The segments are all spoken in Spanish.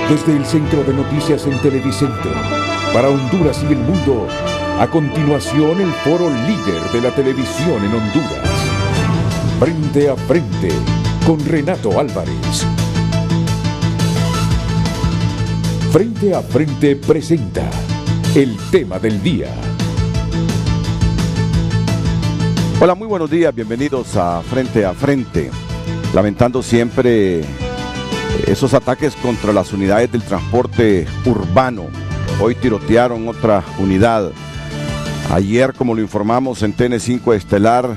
Desde el Centro de Noticias en Televicentro, para Honduras y el mundo, a continuación el foro líder de la televisión en Honduras. Frente a Frente, con Renato Álvarez. Frente a Frente presenta el tema del día. Hola, muy buenos días, bienvenidos a Frente. Lamentando siempre esos ataques contra las unidades del transporte urbano. Hoy tirotearon otra unidad. Ayer, como lo informamos en TN5 Estelar,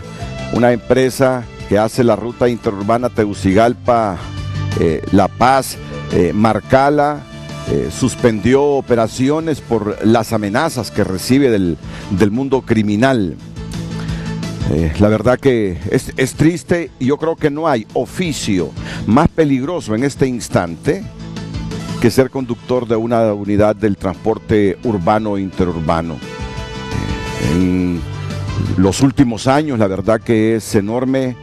una empresa que hace la ruta interurbana Tegucigalpa, La Paz, Marcala, suspendió operaciones por las amenazas que recibe del mundo criminal. La verdad que es triste, y yo creo que no hay oficio más peligroso en este instante que ser conductor de una unidad del transporte urbano e interurbano. En los últimos años, la verdad que es enorme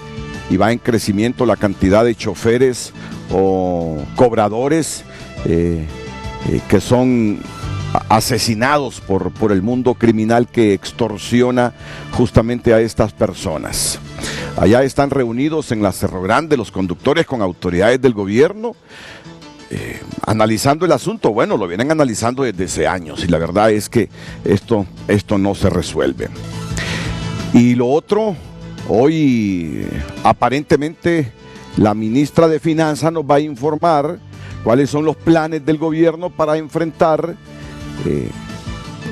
y va en crecimiento la cantidad de choferes o cobradores que son asesinados por el mundo criminal que extorsiona justamente a estas personas. Allá están reunidos en la Cerro Grande los conductores con autoridades del gobierno, analizando el asunto. Bueno, lo vienen analizando desde hace años, y la verdad es que esto no se resuelve. Y lo otro, hoy aparentemente la ministra de Finanzas nos va a informar cuáles son los planes del gobierno para enfrentar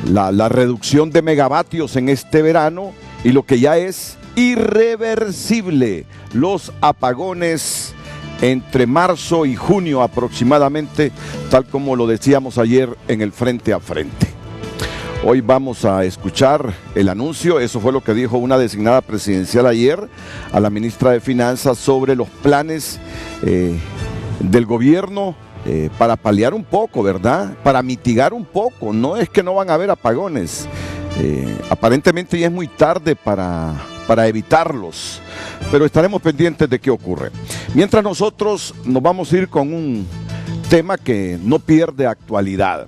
la reducción de megavatios en este verano y lo que ya es irreversible, los apagones entre marzo y junio aproximadamente, tal como lo decíamos ayer en el Frente a Frente. Hoy vamos a escuchar el anuncio, eso fue lo que dijo una designada presidencial ayer a la ministra de Finanzas sobre los planes del gobierno para paliar un poco, ¿verdad? Para mitigar un poco. No es que no van a haber apagones, aparentemente ya es muy tarde para evitarlos, pero estaremos pendientes de qué ocurre. Mientras, nosotros nos vamos a ir con un tema que no pierde actualidad: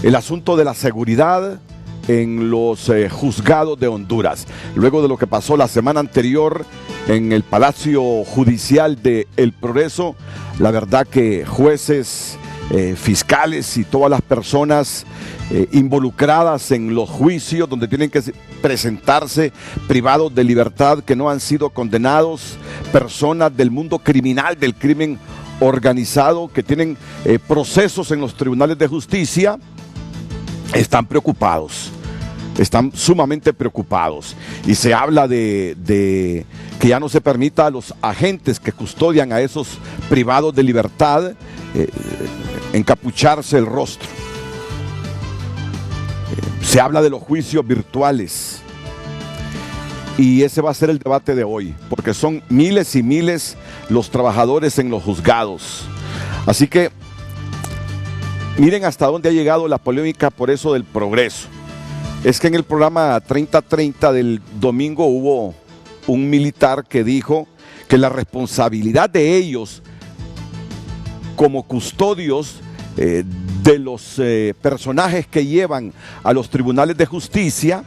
el asunto de la seguridad en los juzgados de Honduras. Luego de lo que pasó la semana anterior en el Palacio Judicial de El Progreso, la verdad que jueces, fiscales y todas las personas involucradas en los juicios donde tienen que presentarse privados de libertad, que no han sido condenados, personas del mundo criminal, del crimen organizado, que tienen procesos en los tribunales de justicia, están preocupados. Están sumamente preocupados, y se habla de que ya no se permita a los agentes que custodian a esos privados de libertad encapucharse el rostro. Se habla de los juicios virtuales, y ese va a ser el debate de hoy, porque son miles y miles los trabajadores en los juzgados. Así que miren hasta dónde ha llegado la polémica por eso del Progreso. Es que en el programa 30-30 del domingo hubo un militar que dijo que la responsabilidad de ellos como custodios de los personajes que llevan a los tribunales de justicia,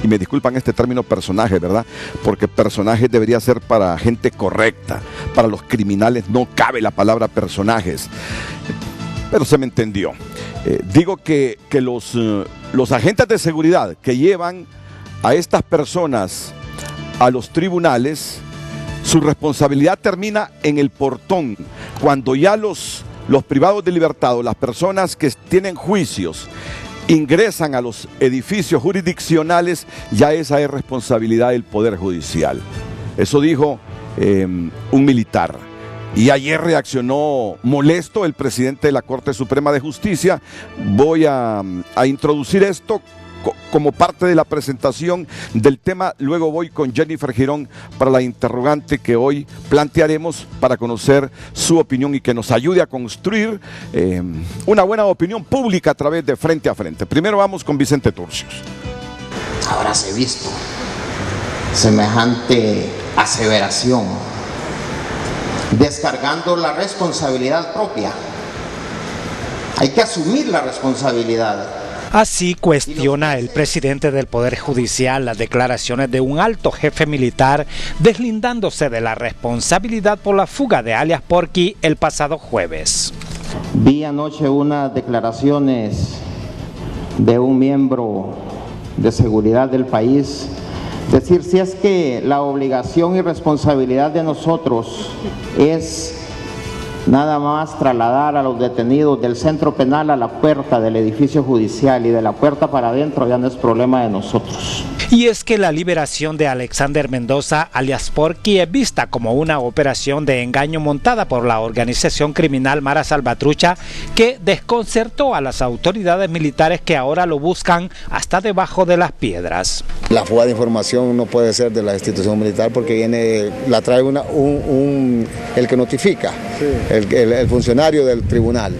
y me disculpan este término personaje, ¿verdad? Porque personaje debería ser para gente correcta, para los criminales no cabe la palabra personajes, pero se me entendió. Digo que los agentes de seguridad que llevan a estas personas a los tribunales, su responsabilidad termina en el portón, cuando ya los privados de libertad, o las personas que tienen juicios, ingresan a los edificios jurisdiccionales, ya esa es responsabilidad del Poder Judicial. Eso dijo un militar. Y ayer reaccionó molesto el presidente de la Corte Suprema de Justicia. Voy a introducir esto como parte de la presentación del tema. Luego voy con Jennifer Girón para la interrogante que hoy plantearemos, para conocer su opinión y que nos ayude a construir una buena opinión pública a través de Frente a Frente. Primero vamos con Vicente Turcios. Habráse visto semejante aseveración, descargando la responsabilidad propia Hay que asumir la responsabilidad. Así cuestiona el presidente del Poder Judicial las declaraciones de un alto jefe militar deslindándose de la responsabilidad por la fuga de alias Porky el pasado jueves. Vi anoche unas declaraciones de un miembro de seguridad del país decir si es que la obligación y responsabilidad de nosotros es nada más trasladar a los detenidos del centro penal a la puerta del edificio judicial y de la puerta para adentro, ya no es problema de nosotros. Y es que la liberación de Alexander Mendoza, alias Porky, es vista como una operación de engaño montada por la organización criminal Mara Salvatrucha, que desconcertó a las autoridades militares que ahora lo buscan hasta debajo de las piedras. La fuga de información no puede ser de la institución militar porque la trae el que notifica, sí, el funcionario del tribunal.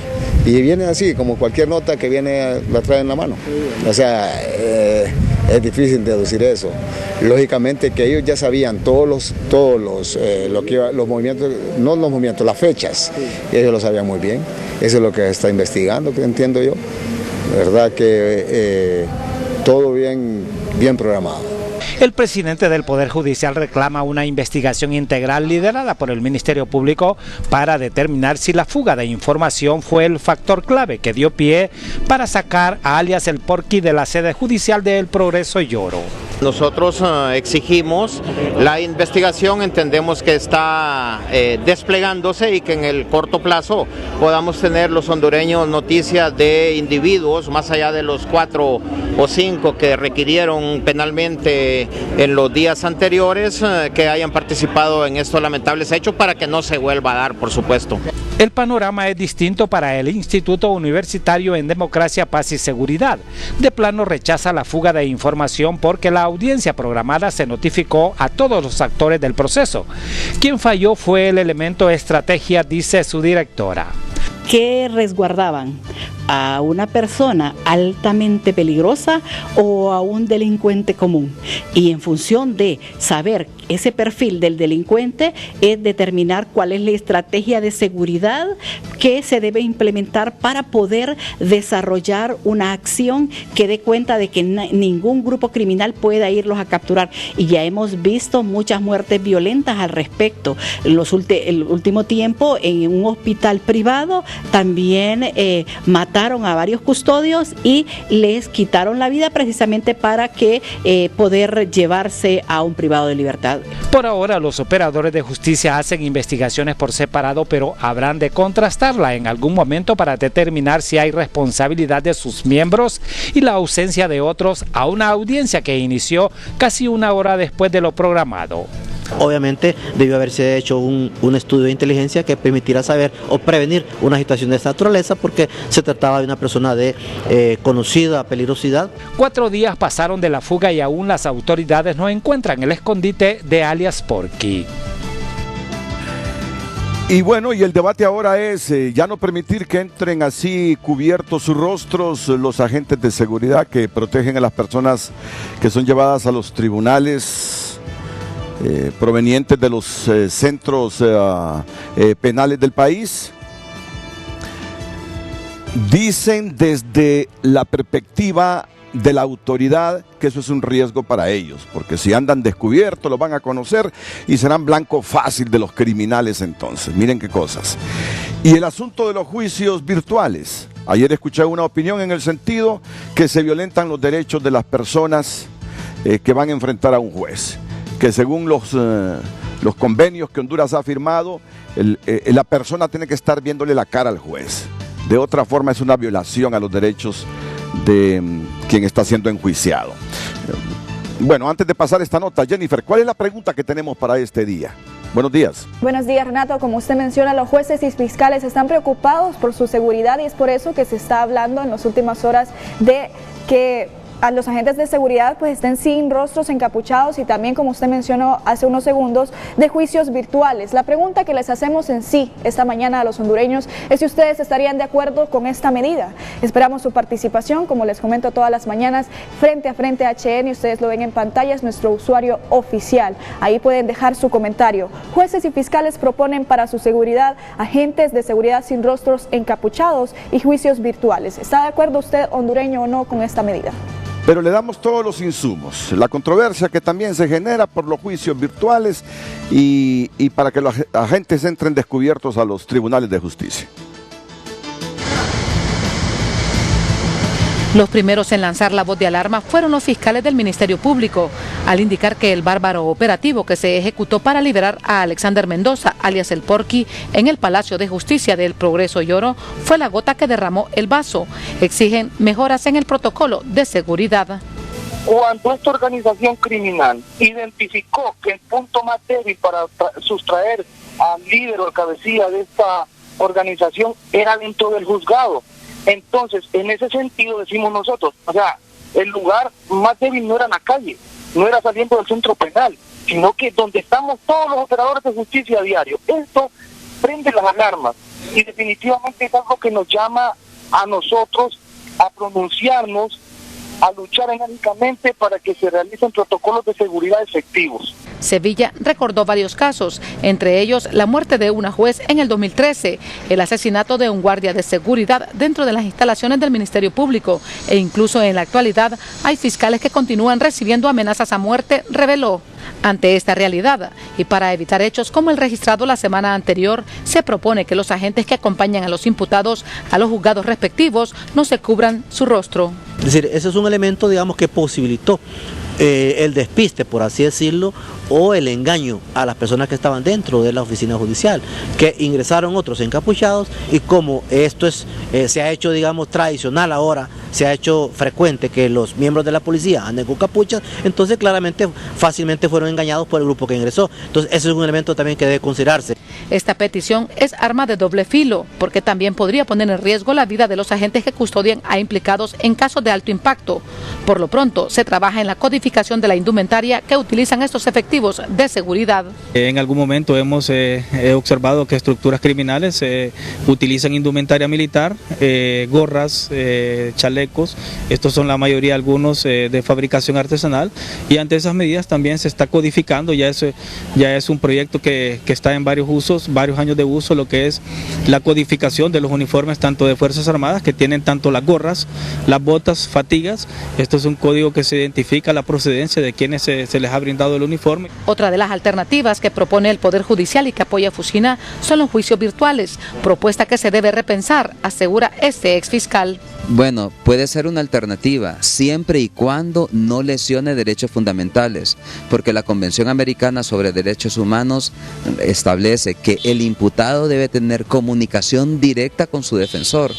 Y viene así, como cualquier nota que viene, la trae en la mano. O sea, es difícil deducir eso. Lógicamente que ellos ya sabían todos los movimientos, no los movimientos, las fechas, ellos lo sabían muy bien. Eso es lo que se está investigando, que entiendo yo. Verdad que todo bien programado. El presidente del Poder Judicial reclama una investigación integral liderada por el Ministerio Público para determinar si la fuga de información fue el factor clave que dio pie para sacar a alias el Porky de la sede judicial de El Progreso y Oro. Nosotros exigimos la investigación, entendemos que está desplegándose y que en el corto plazo podamos tener los hondureños noticias de individuos, más allá de los 4 o 5 que requirieron penalmente en los días anteriores, que hayan participado en estos lamentables hechos para que no se vuelva a dar, por supuesto. El panorama es distinto para el Instituto Universitario en Democracia, Paz y Seguridad. De plano rechaza la fuga de información porque la audiencia programada se notificó a todos los actores del proceso. Quien falló fue el elemento estrategia, dice su directora. Que resguardaban a una persona altamente peligrosa o a un delincuente común, y en función de saber ese perfil del delincuente es determinar cuál es la estrategia de seguridad que se debe implementar para poder desarrollar una acción que dé cuenta de que ningún grupo criminal pueda irlos a capturar. Y ya hemos visto muchas muertes violentas al respecto. El último tiempo en un hospital privado también mataron a varios custodios y les quitaron la vida precisamente para que poder llevarse a un privado de libertad. Por ahora los operadores de justicia hacen investigaciones por separado, pero habrán de contrastarla en algún momento para determinar si hay responsabilidad de sus miembros y la ausencia de otros a una audiencia que inició casi una hora después de lo programado. Obviamente debió haberse hecho un estudio de inteligencia que permitiera saber o prevenir una situación de esta naturaleza, porque se trataba de una persona de conocida peligrosidad. 4 días pasaron de la fuga y aún las autoridades no encuentran el escondite de alias Porky. Y bueno, y el debate ahora es ya no permitir que entren así cubiertos sus rostros los agentes de seguridad que protegen a las personas que son llevadas a los tribunales provenientes de los centros penales del país. Dicen desde la perspectiva de la autoridad que eso es un riesgo para ellos, porque si andan descubiertos los van a conocer y serán blanco fácil de los criminales entonces. Miren qué cosas. Y el asunto de los juicios virtuales. Ayer escuché una opinión en el sentido que se violentan los derechos de las personas que van a enfrentar a un juez, que según los convenios que Honduras ha firmado, la persona tiene que estar viéndole la cara al juez. De otra forma es una violación a los derechos de quien está siendo enjuiciado. Bueno, antes de pasar esta nota, Jennifer, ¿cuál es la pregunta que tenemos para este día? Buenos días. Buenos días, Renato. Como usted menciona, los jueces y fiscales están preocupados por su seguridad y es por eso que se está hablando en las últimas horas de que los agentes de seguridad pues estén sin rostros, encapuchados, y también, como usted mencionó hace unos segundos, de juicios virtuales. La pregunta que les hacemos en sí esta mañana a los hondureños es si ustedes estarían de acuerdo con esta medida. Esperamos su participación, como les comento todas las mañanas, frente a frente HN, ustedes lo ven en pantalla, es nuestro usuario oficial. Ahí pueden dejar su comentario. Jueces y fiscales proponen para su seguridad agentes de seguridad sin rostros encapuchados y juicios virtuales. ¿Está de acuerdo usted, hondureño, o no con esta medida? Pero le damos todos los insumos, la controversia que también se genera por los juicios virtuales y para que los agentes entren descubiertos a los tribunales de justicia. Los primeros en lanzar la voz de alarma fueron los fiscales del Ministerio Público, al indicar que el bárbaro operativo que se ejecutó para liberar a Alexander Mendoza, alias El Porky, en el Palacio de Justicia del Progreso y Oro, fue la gota que derramó el vaso. Exigen mejoras en el protocolo de seguridad. Cuando esta organización criminal identificó que el punto más débil para sustraer al líder o al cabecilla de esta organización era dentro del juzgado, entonces en ese sentido decimos nosotros, o sea, el lugar más débil no era en la calle, no era saliendo del centro penal, sino que donde estamos todos los operadores de justicia a diario. Esto prende las alarmas y definitivamente es algo que nos llama a nosotros a pronunciarnos, a luchar enérgicamente para que se realicen protocolos de seguridad efectivos. Sevilla recordó varios casos, entre ellos la muerte de una juez en el 2013, el asesinato de un guardia de seguridad dentro de las instalaciones del Ministerio Público e incluso en la actualidad hay fiscales que continúan recibiendo amenazas a muerte, reveló. Ante esta realidad y para evitar hechos como el registrado la semana anterior, se propone que los agentes que acompañan a los imputados a los juzgados respectivos no se cubran su rostro. Es decir, ese es un elemento, digamos, que posibilitó el despiste, por así decirlo, o el engaño a las personas que estaban dentro de la oficina judicial, que ingresaron otros encapuchados, y como esto se ha hecho, digamos, tradicional ahora, se ha hecho frecuente que los miembros de la policía anden con capuchas, entonces claramente fácilmente fueron engañados por el grupo que ingresó. Entonces ese es un elemento también que debe considerarse. Esta petición es arma de doble filo, porque también podría poner en riesgo la vida de los agentes que custodian a implicados en casos de alto impacto. Por lo pronto, se trabaja en la codificación de la indumentaria que utilizan estos efectivos de seguridad. En algún momento hemos observado que estructuras criminales utilizan indumentaria militar, gorras, chalecos, estos son la mayoría algunos de fabricación artesanal, y ante esas medidas también se está codificando, ya es un proyecto que está en varios usos, varios años de uso, lo que es la codificación de los uniformes tanto de Fuerzas Armadas, que tienen tanto las gorras, las botas, fatigas. Esto es un código que se identifica la procedencia de quienes se les ha brindado el uniforme. Otra de las alternativas que propone el Poder Judicial y que apoya Fusina son los juicios virtuales, propuesta que se debe repensar, asegura este exfiscal. Bueno, puede ser una alternativa siempre y cuando no lesione derechos fundamentales, porque la Convención Americana sobre Derechos Humanos establece que el imputado debe tener comunicación directa con su defensor,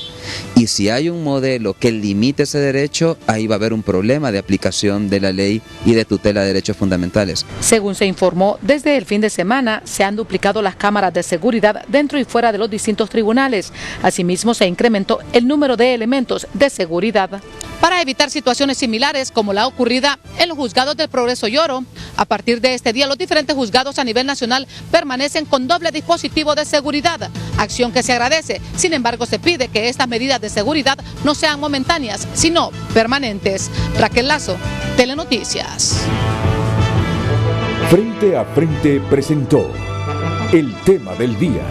y si hay un modelo que limite ese derecho, ahí va a haber un problema de aplicación de la ley y de tutela de derechos fundamentales. Según se informó, desde el fin de semana se han duplicado las cámaras de seguridad dentro y fuera de los distintos tribunales. Asimismo, se incrementó el número de elementos de seguridad. Para evitar situaciones similares como la ocurrida en los juzgados del Progreso y Oro, a partir de este día los diferentes juzgados a nivel nacional permanecen con doble dispositivo de seguridad, acción que se agradece. Sin embargo, se pide que estas medidas de seguridad no sean momentáneas, sino permanentes. Raquel Lazo, Telenoticias. Frente a Frente presentó el tema del día.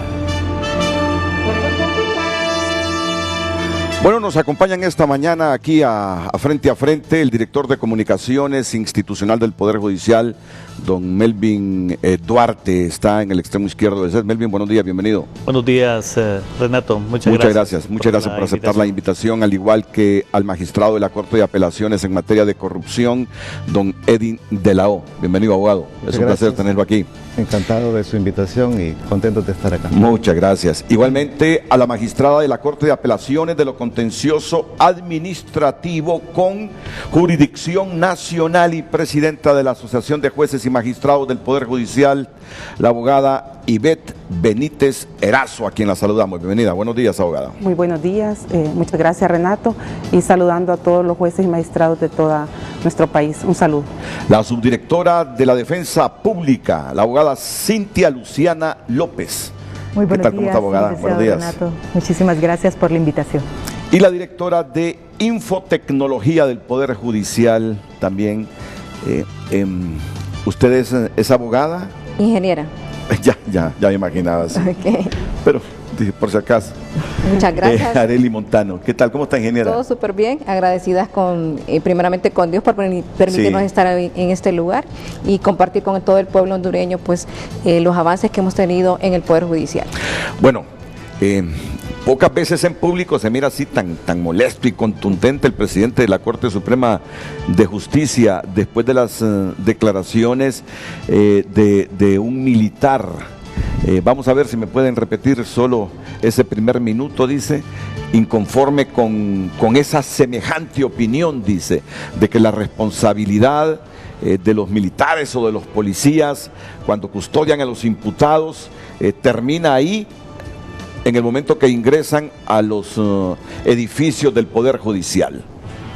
Bueno, nos acompañan esta mañana aquí a Frente el director de Comunicaciones Institucional del Poder Judicial, don Melvin Duarte, está en el extremo izquierdo del set. Melvin, buenos días, bienvenido. Buenos días, Renato, muchas gracias. Muchas gracias por aceptar la invitación, al igual que al magistrado de la Corte de Apelaciones en materia de corrupción, don Edin de la O. Bienvenido, abogado. Es un placer tenerlo aquí. Encantado de su invitación y contento de estar acá. Muchas gracias. Igualmente a la magistrada de la Corte de Apelaciones de lo Contencioso Administrativo con jurisdicción nacional y presidenta de la Asociación de Jueces y Magistrados del Poder Judicial, la abogada Ivette Benítez Erazo, a quien la saludamos. Bienvenida. Buenos días, abogada. Muy buenos días. Muchas gracias, Renato, y saludando a todos los jueces y magistrados de todo nuestro país. Un saludo. La subdirectora de la Defensa Pública, la abogada Cintia Luciana López. Muy buenos días. ¿Cómo está, abogada? Buenos días. Renato. Muchísimas gracias por la invitación. Y la directora de Infotecnología del Poder Judicial también. ¿Usted es abogada? Ingeniera. Ya me imaginaba. Sí. Okay. Pero, por si acaso. Muchas gracias. Arely Montano. ¿Qué tal? ¿Cómo está, ingeniera? Todo súper bien. Agradecidas primeramente con Dios por permitirnos estar en este lugar y compartir con todo el pueblo hondureño pues los avances que hemos tenido en el Poder Judicial. Bueno, pocas veces en público se mira así tan molesto y contundente el presidente de la Corte Suprema de Justicia después de las declaraciones de un militar. Vamos a ver si me pueden repetir solo ese primer minuto. Dice: inconforme con esa semejante opinión, dice, de que la responsabilidad de los militares o de los policías cuando custodian a los imputados termina ahí, en el momento que ingresan a los edificios del Poder Judicial.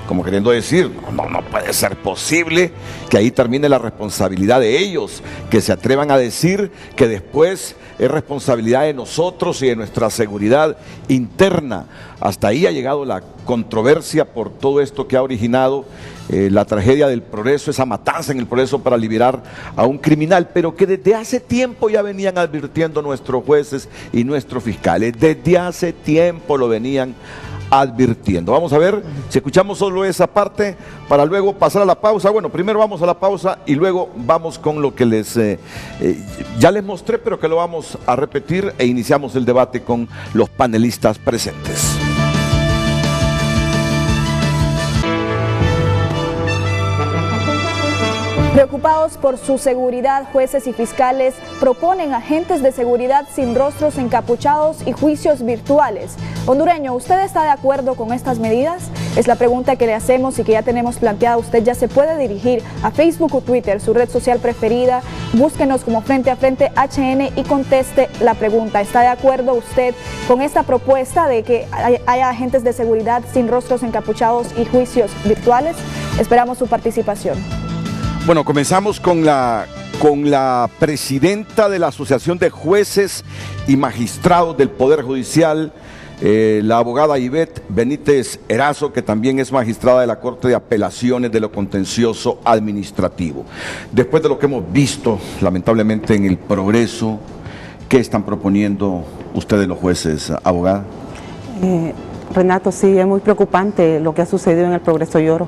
Como queriendo decir, no puede ser posible que ahí termine la responsabilidad de ellos, que se atrevan a decir que después es responsabilidad de nosotros y de nuestra seguridad interna. Hasta ahí ha llegado la controversia por todo esto que ha originado la tragedia del Progreso, esa matanza en el Progreso para liberar a un criminal, pero que desde hace tiempo ya venían advirtiendo nuestros jueces y nuestros fiscales. Desde hace tiempo lo venían advirtiendo. Vamos a ver si escuchamos solo esa parte para luego pasar a la pausa. Bueno, primero vamos a la pausa y luego vamos con lo que ya les mostré, pero que lo vamos a repetir, e iniciamos el debate con los panelistas presentes. Preocupados por su seguridad, jueces y fiscales proponen agentes de seguridad sin rostros encapuchados y juicios virtuales. Hondureño, ¿usted está de acuerdo con estas medidas? Es la pregunta que le hacemos y que ya tenemos planteada. Usted ya se puede dirigir a Facebook o Twitter, su red social preferida. Búsquenos como Frente a Frente HN y conteste la pregunta. ¿Está de acuerdo usted con esta propuesta de que haya agentes de seguridad sin rostros encapuchados y juicios virtuales? Esperamos su participación. Bueno, comenzamos con la presidenta de la Asociación de Jueces y Magistrados del Poder Judicial, la abogada Ivette Benítez Erazo, que también es magistrada de la Corte de Apelaciones de lo Contencioso Administrativo. Después de lo que hemos visto, lamentablemente, en el Progreso, ¿qué están proponiendo ustedes los jueces, abogada? Renato, sí, es muy preocupante lo que ha sucedido en el Progreso Lloro.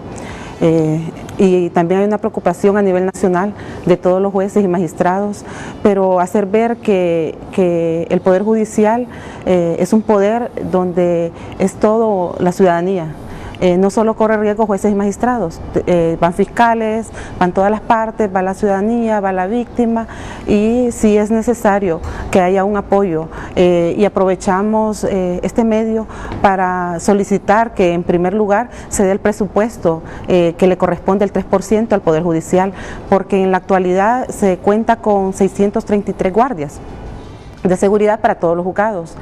Y también hay una preocupación a nivel nacional de todos los jueces y magistrados, pero hacer ver que el Poder Judicial es un poder donde es todo la ciudadanía. No solo corre riesgo jueces y magistrados, van fiscales, van todas las partes, va la ciudadanía, va la víctima, y si es necesario que haya un apoyo, y aprovechamos este medio para solicitar que en primer lugar se dé el presupuesto que le corresponde el 3% al Poder Judicial, porque en la actualidad se cuenta con 633 guardias de seguridad para todos los juzgados.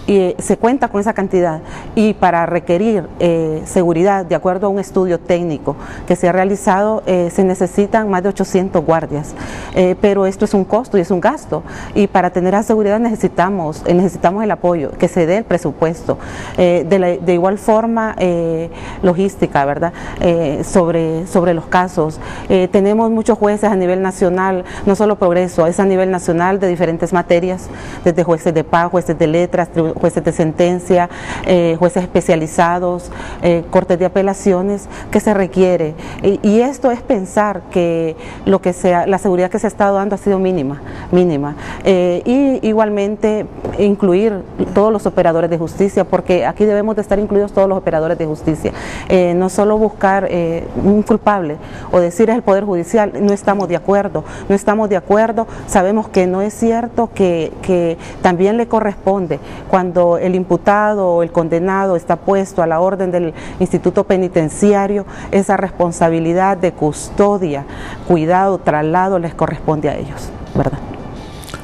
Y se cuenta con esa cantidad, y para requerir seguridad, de acuerdo a un estudio técnico que se ha realizado, se necesitan más de 800 guardias, pero esto es un costo y es un gasto, y para tener esa seguridad necesitamos el apoyo, que se dé el presupuesto, de igual forma logística, ¿verdad? Sobre los casos. Tenemos muchos jueces a nivel nacional, no solo Progreso, es a nivel nacional de diferentes materias, desde jueces de paz, jueces de letras, jueces de sentencia, jueces especializados, cortes de apelaciones, que se requiere. Y esto es pensar que la seguridad que se ha estado dando ha sido mínima. Y igualmente incluir todos los operadores de justicia, porque aquí debemos de estar incluidos todos los operadores de justicia. No solo buscar un culpable o decir es el Poder Judicial, no estamos de acuerdo, sabemos que no es cierto, que también le corresponde, cuando cuando el imputado o el condenado está puesto a la orden del instituto penitenciario, esa responsabilidad de custodia, cuidado, traslado les corresponde a ellos, ¿verdad?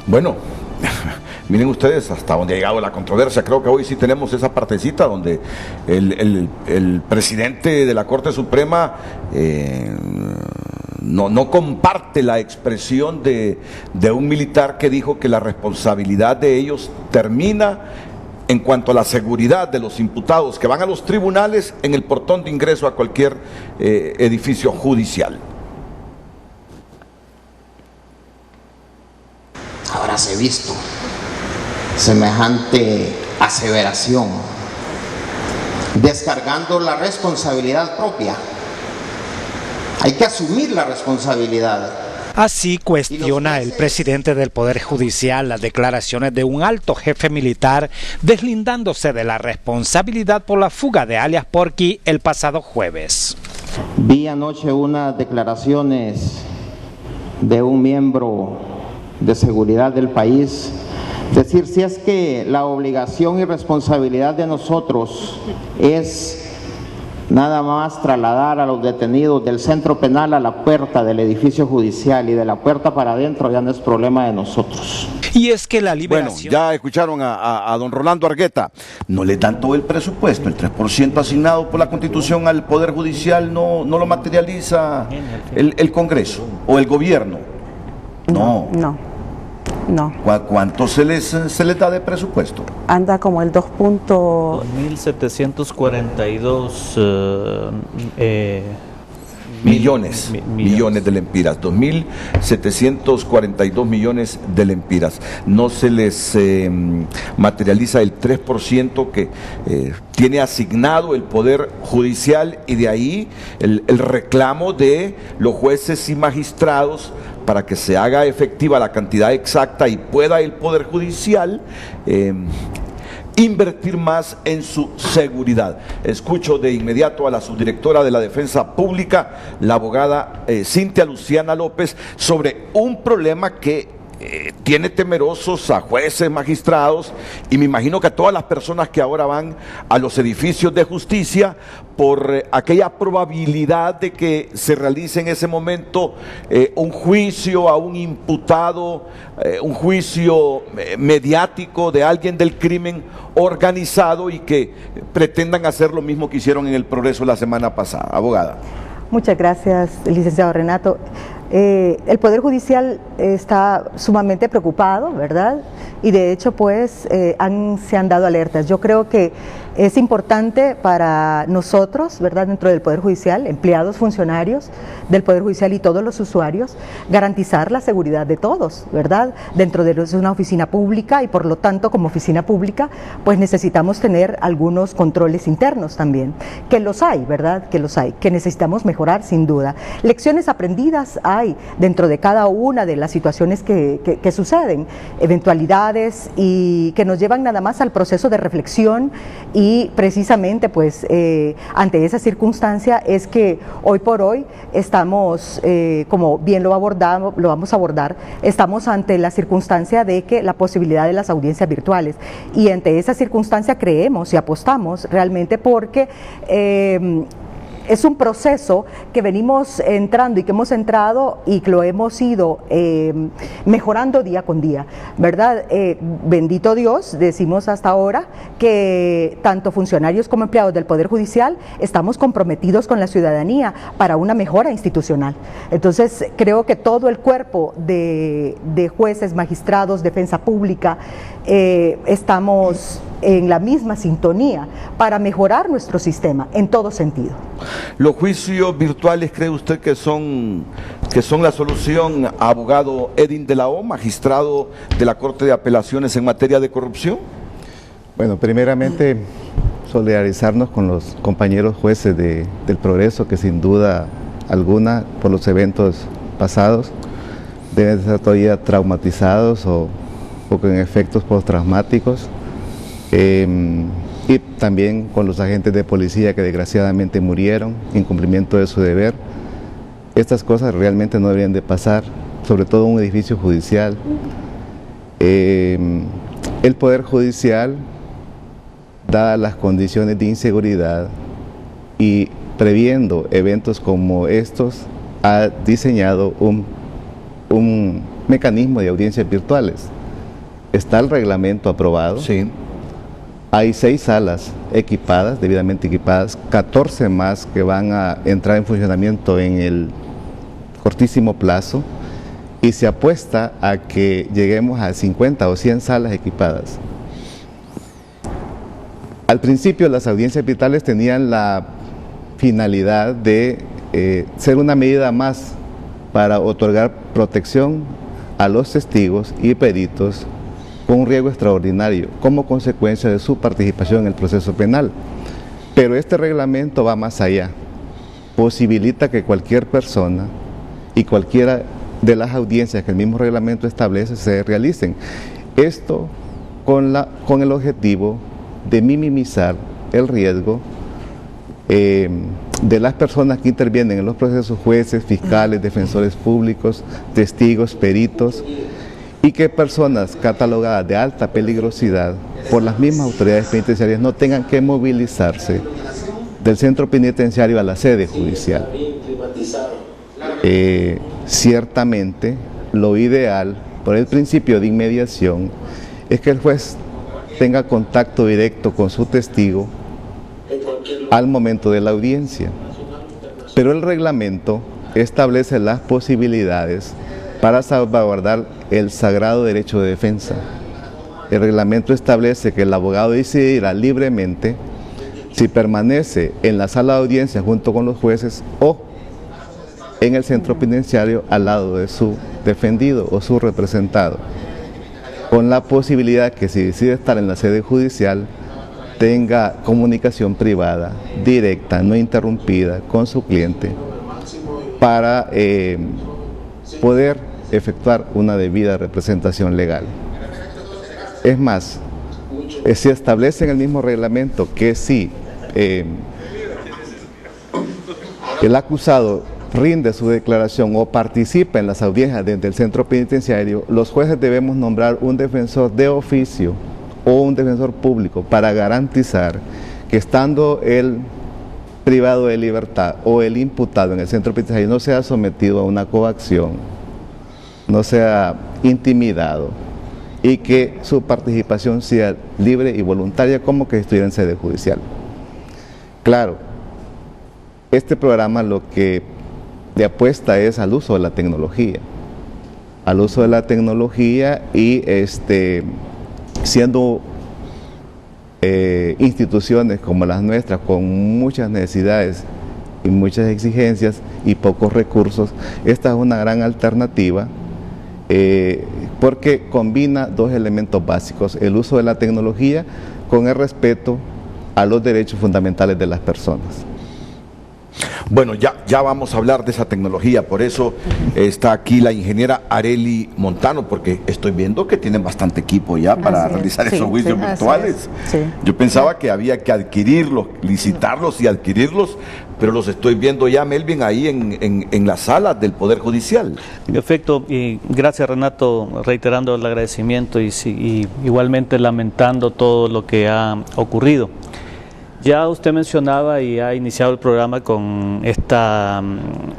Bueno, miren ustedes hasta dónde ha llegado la controversia. Creo que hoy sí tenemos esa partecita donde el presidente de la Corte Suprema no comparte la expresión de un militar que dijo que la responsabilidad de ellos termina en cuanto a la seguridad de los imputados que van a los tribunales en el portón de ingreso a cualquier edificio judicial. Habráse visto semejante aseveración, descargando la responsabilidad propia. Hay que asumir la responsabilidad. Así cuestiona el presidente del Poder Judicial las declaraciones de un alto jefe militar deslindándose de la responsabilidad por la fuga de alias Porky el pasado jueves. Vi anoche unas declaraciones de un miembro de seguridad del país decir si es que la obligación y responsabilidad de nosotros es nada más trasladar a los detenidos del centro penal a la puerta del edificio judicial y de la puerta para adentro ya no es problema de nosotros. Y es que la liberación... Bueno, ya escucharon a don Rolando Argueta. No le dan todo el presupuesto, el 3% asignado por la Constitución al Poder Judicial no lo materializa el Congreso o el gobierno. No. ¿Cuánto se les da de presupuesto? Anda como el 2.742 millones de lempiras, 2.742 millones de lempiras. No se les materializa el 3% que tiene asignado el Poder Judicial, y de ahí el reclamo de los jueces y magistrados para que se haga efectiva la cantidad exacta y pueda el Poder Judicial invertir más en su seguridad. Escucho de inmediato a la subdirectora de la Defensa Pública, la abogada Cintia Luciana López, sobre un problema que tiene temerosos a jueces, magistrados, y me imagino que a todas las personas que ahora van a los edificios de justicia por aquella probabilidad de que se realice en ese momento un juicio a un imputado, un juicio mediático de alguien del crimen organizado, y que pretendan hacer lo mismo que hicieron en el Progreso la semana pasada. Abogada. Muchas gracias, licenciado Renato. El Poder Judicial está sumamente preocupado, ¿verdad? Y de hecho, pues, se han dado alertas. Yo creo que es importante para nosotros, ¿verdad?, dentro del Poder Judicial, empleados, funcionarios del Poder Judicial y todos los usuarios, garantizar la seguridad de todos, ¿verdad? Dentro de una oficina pública, y por lo tanto, como oficina pública, pues necesitamos tener algunos controles internos también, que los hay, ¿verdad?, que los hay, que necesitamos mejorar sin duda. Lecciones aprendidas hay dentro de cada una de las situaciones que suceden, eventualidades, y que nos llevan nada más al proceso de reflexión. Y precisamente, pues, ante esa circunstancia es que hoy por hoy estamos, como bien lo vamos a abordar, estamos ante la circunstancia de que la posibilidad de las audiencias virtuales, y ante esa circunstancia creemos y apostamos realmente porque es un proceso que venimos entrando y que hemos entrado y que lo hemos ido mejorando día con día, ¿verdad? Bendito Dios, decimos hasta ahora que tanto funcionarios como empleados del Poder Judicial estamos comprometidos con la ciudadanía para una mejora institucional. Entonces, creo que todo el cuerpo de jueces, magistrados, defensa pública, estamos en la misma sintonía para mejorar nuestro sistema en todo sentido. ¿Los juicios virtuales cree usted que son la solución, abogado Edwin de la O, magistrado de la Corte de Apelaciones en materia de corrupción? Bueno, primeramente solidarizarnos con los compañeros jueces del Progreso, que sin duda alguna, por los eventos pasados, deben estar todavía traumatizados o con efectos postraumáticos. Y también con los agentes de policía que desgraciadamente murieron en cumplimiento de su deber. Estas cosas realmente no deberían de pasar, sobre todo en un edificio judicial. El Poder Judicial dadas las condiciones de inseguridad y previendo eventos como estos, ha diseñado un mecanismo de audiencias virtuales. Está el reglamento aprobado. Sí. Hay 6 salas equipadas, debidamente equipadas, 14 más que van a entrar en funcionamiento en el cortísimo plazo, y se apuesta a que lleguemos a 50 o 100 salas equipadas. Al principio las audiencias virtuales tenían la finalidad de ser una medida más para otorgar protección a los testigos y peritos con un riesgo extraordinario como consecuencia de su participación en el proceso penal. Pero este reglamento va más allá, posibilita que cualquier persona y cualquiera de las audiencias que el mismo reglamento establece se realicen. Esto con el objetivo de minimizar el riesgo de las personas que intervienen en los procesos, jueces, fiscales, defensores públicos, testigos, peritos, y que personas catalogadas de alta peligrosidad por las mismas autoridades penitenciarias no tengan que movilizarse del centro penitenciario a la sede judicial. Ciertamente, lo ideal, por el principio de inmediación, es que el juez tenga contacto directo con su testigo al momento de la audiencia. Pero el reglamento establece las posibilidades para salvaguardar el sagrado derecho de defensa. El reglamento establece que el abogado decidirá libremente si permanece en la sala de audiencia junto con los jueces o en el centro penitenciario al lado de su defendido o su representado, con la posibilidad que si decide estar en la sede judicial tenga comunicación privada, directa, no interrumpida con su cliente para poder efectuar una debida representación legal. Es más, se establece en el mismo reglamento que si el acusado rinde su declaración o participa en las audiencias desde el centro penitenciario, los jueces debemos nombrar un defensor de oficio o un defensor público para garantizar que estando el privado de libertad o el imputado en el centro penitenciario no sea sometido a una coacción, no sea intimidado y que su participación sea libre y voluntaria como que estuviera en sede judicial. Claro, este programa lo que de apuesta es al uso de la tecnología, y siendo instituciones como las nuestras con muchas necesidades y muchas exigencias y pocos recursos, esta es una gran alternativa porque combina 2 elementos básicos: el uso de la tecnología con el respeto a los derechos fundamentales de las personas. Bueno, ya vamos a hablar de esa tecnología, por eso está aquí la ingeniera Arely Montano, porque estoy viendo que tienen bastante equipo ya para realizar esos juicios virtuales. Yo pensaba que había que adquirirlos, licitarlos y adquirirlos, pero los estoy viendo ya, Melvin, ahí en las salas del Poder Judicial. En efecto, y gracias, Renato, reiterando el agradecimiento y igualmente lamentando todo lo que ha ocurrido. Ya usted mencionaba y ha iniciado el programa con esta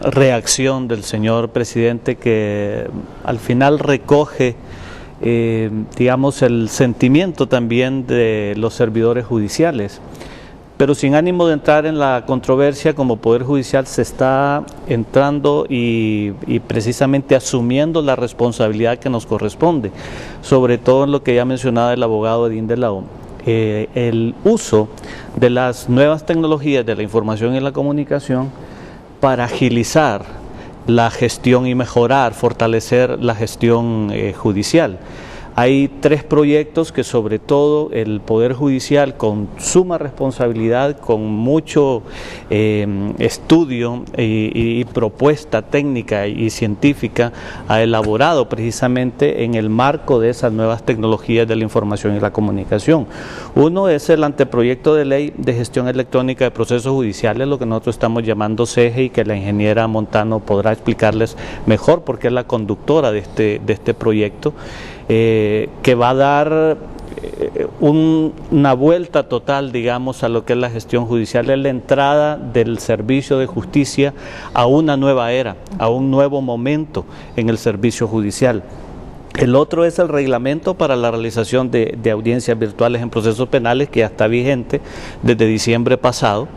reacción del señor presidente que al final recoge, digamos, el sentimiento también de los servidores judiciales. Pero sin ánimo de entrar en la controversia, como Poder Judicial se está entrando y precisamente asumiendo la responsabilidad que nos corresponde, sobre todo en lo que ya mencionaba el abogado Edín de la O. El uso de las nuevas tecnologías de la información y la comunicación para agilizar la gestión y mejorar, fortalecer la gestión judicial. Hay 3 proyectos que sobre todo el Poder Judicial con suma responsabilidad, con mucho estudio y propuesta técnica y científica ha elaborado precisamente en el marco de esas nuevas tecnologías de la información y la comunicación. Uno es el anteproyecto de ley de gestión electrónica de procesos judiciales, lo que nosotros estamos llamando CEGE, y que la ingeniera Montano podrá explicarles mejor porque es la conductora de este proyecto. Que va a dar una vuelta total, digamos, a lo que es la gestión judicial, es la entrada del servicio de justicia a una nueva era, a un nuevo momento en el servicio judicial. El otro es el reglamento para la realización de audiencias virtuales en procesos penales, que ya está vigente desde diciembre pasado,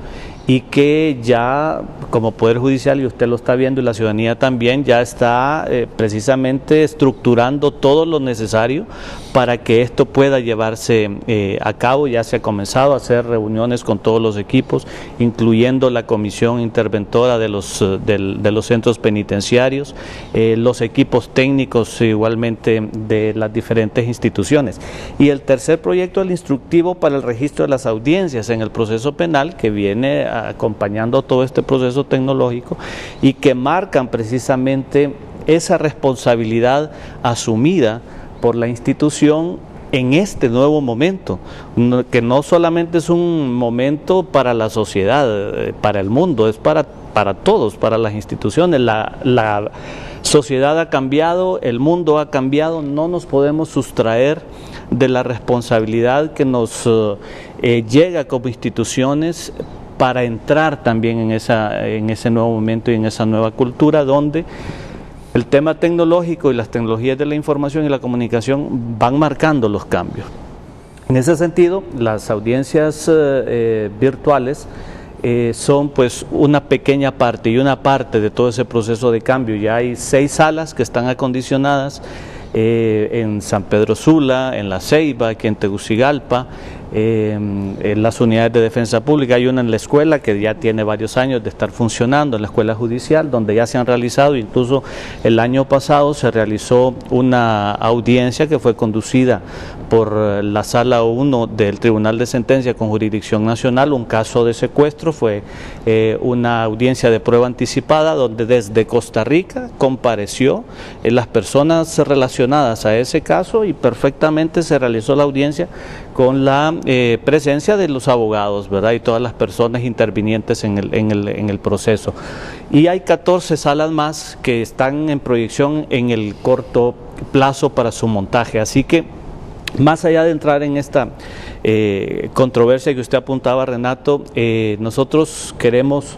y que ya como Poder Judicial, y usted lo está viendo y la ciudadanía también, ya está precisamente estructurando todo lo necesario para que esto pueda llevarse a cabo. Ya se ha comenzado a hacer reuniones con todos los equipos, incluyendo la comisión interventora de los centros penitenciarios, los equipos técnicos igualmente de las diferentes instituciones. Y el tercer proyecto, el instructivo para el registro de las audiencias en el proceso penal, que viene acompañando todo este proceso tecnológico y que marcan precisamente esa responsabilidad asumida por la institución en este nuevo momento, que no solamente es un momento para la sociedad, para el mundo, es para todos, para las instituciones. La sociedad ha cambiado, el mundo ha cambiado, no nos podemos sustraer de la responsabilidad que nos llega como instituciones para entrar también en ese nuevo momento y en esa nueva cultura donde el tema tecnológico y las tecnologías de la información y la comunicación van marcando los cambios. En ese sentido, las audiencias virtuales son pues una pequeña parte y una parte de todo ese proceso de cambio. Ya hay 6 salas que están acondicionadas en San Pedro Sula, en La Ceiba, aquí en Tegucigalpa, en las unidades de defensa pública. Hay una en la escuela que ya tiene varios años de estar funcionando, en la escuela judicial, donde ya se han realizado, incluso el año pasado se realizó una audiencia que fue conducida por la Sala 1 del Tribunal de Sentencia con jurisdicción nacional, un caso de secuestro. Fue una audiencia de prueba anticipada donde desde Costa Rica compareció las personas relacionadas a ese caso y perfectamente se realizó la audiencia con la presencia de los abogados, ¿verdad? Y todas las personas intervinientes en el proceso. Y hay 14 salas más que están en proyección en el corto plazo para su montaje. Así que, más allá de entrar en esta controversia que usted apuntaba, Renato, nosotros queremos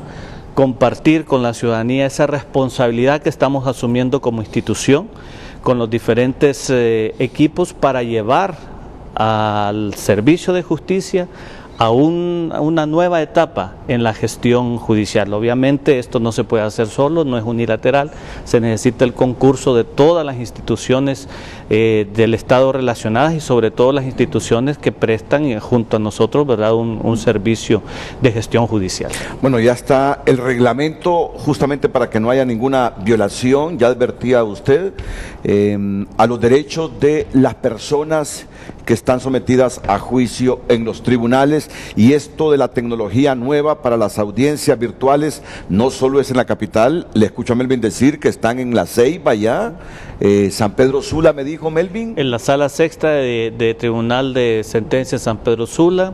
compartir con la ciudadanía esa responsabilidad que estamos asumiendo como institución, con los diferentes equipos para llevar al servicio de justicia a una nueva etapa en la gestión judicial. Obviamente esto no se puede hacer solo, no es unilateral, se necesita el concurso de todas las instituciones del Estado relacionadas y sobre todo las instituciones que prestan junto a nosotros, ¿verdad?, un servicio de gestión judicial. Bueno, ya está el reglamento justamente para que no haya ninguna violación, ya advertía usted, a los derechos de las personas que están sometidas a juicio en los tribunales, y esto de la tecnología nueva para las audiencias virtuales no solo es en la capital. Le escucho a Melvin decir que están en La Ceiba ya, San Pedro Sula, me dijo Melvin. En la sala sexta de Tribunal de Sentencia San Pedro Sula,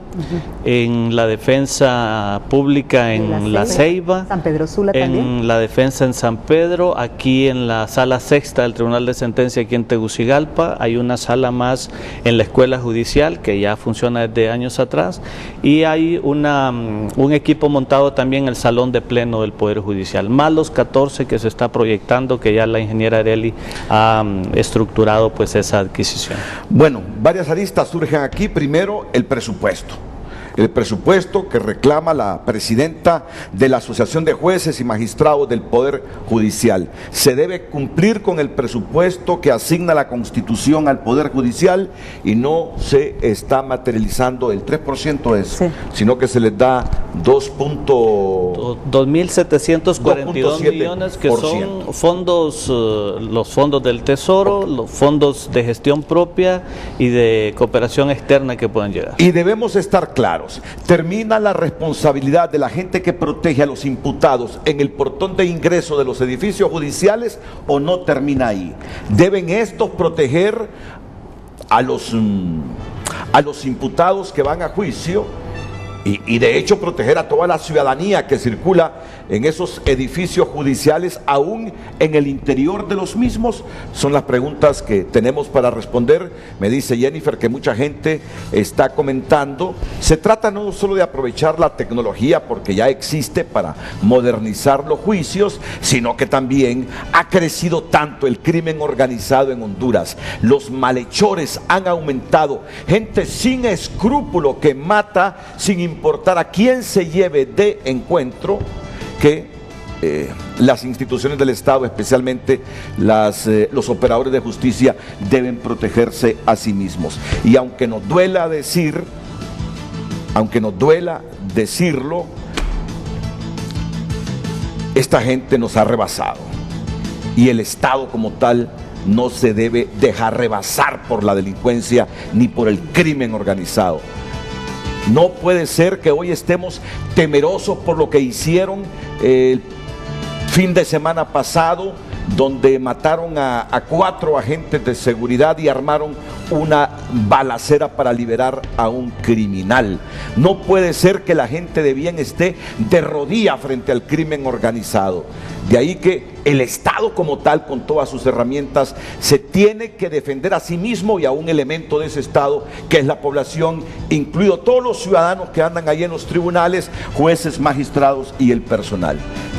en la defensa pública en La Ceiba, San Pedro Sula también. En la defensa en San Pedro, aquí en la sala sexta del Tribunal de Sentencia aquí en Tegucigalpa, hay una sala más en la Escuela Judicial que ya funciona desde años atrás, y hay un equipo montado también en el Salón de Pleno del Poder Judicial, más los 14 que se está proyectando, que ya la ingeniera Areli ha estructurado pues esa adquisición. Bueno, varias aristas surgen aquí. Primero, el presupuesto. El presupuesto que reclama la presidenta de la Asociación de Jueces y Magistrados del Poder Judicial. Se debe cumplir con el presupuesto que asigna la Constitución al Poder Judicial y no se está materializando el 3% de eso, sino que se les da 2.742 millones que son fondos, los fondos del Tesoro, los fondos de gestión propia y de cooperación externa que puedan llegar. Y debemos estar claros. ¿Termina la responsabilidad de la gente que protege a los imputados en el portón de ingreso de los edificios judiciales o no termina ahí? ¿Deben estos proteger a los imputados que van a juicio y de hecho proteger a toda la ciudadanía que circula en esos edificios judiciales, aún en el interior de los mismos? Son las preguntas que tenemos para responder. Me dice Jennifer que mucha gente está comentando. Se trata no solo de aprovechar la tecnología, porque ya existe, para modernizar los juicios, sino que también ha crecido tanto el crimen organizado en Honduras. Los malhechores han aumentado, gente sin escrúpulo que mata sin importar a quién se lleve de encuentro, que las instituciones del Estado, especialmente los operadores de justicia, deben protegerse a sí mismos. Y aunque nos duela decirlo, esta gente nos ha rebasado, y el Estado como tal no se debe dejar rebasar por la delincuencia ni por el crimen organizado. No puede ser que hoy estemos temerosos por lo que hicieron el fin de semana pasado, donde mataron a 4 agentes de seguridad y armaron una balacera para liberar a un criminal. No puede ser que la gente de bien esté de rodillas frente al crimen organizado. De ahí que el Estado como tal, con todas sus herramientas, se tiene que defender a sí mismo y a un elemento de ese Estado, que es la población, incluido todos los ciudadanos que andan ahí en los tribunales, jueces, magistrados y el personal.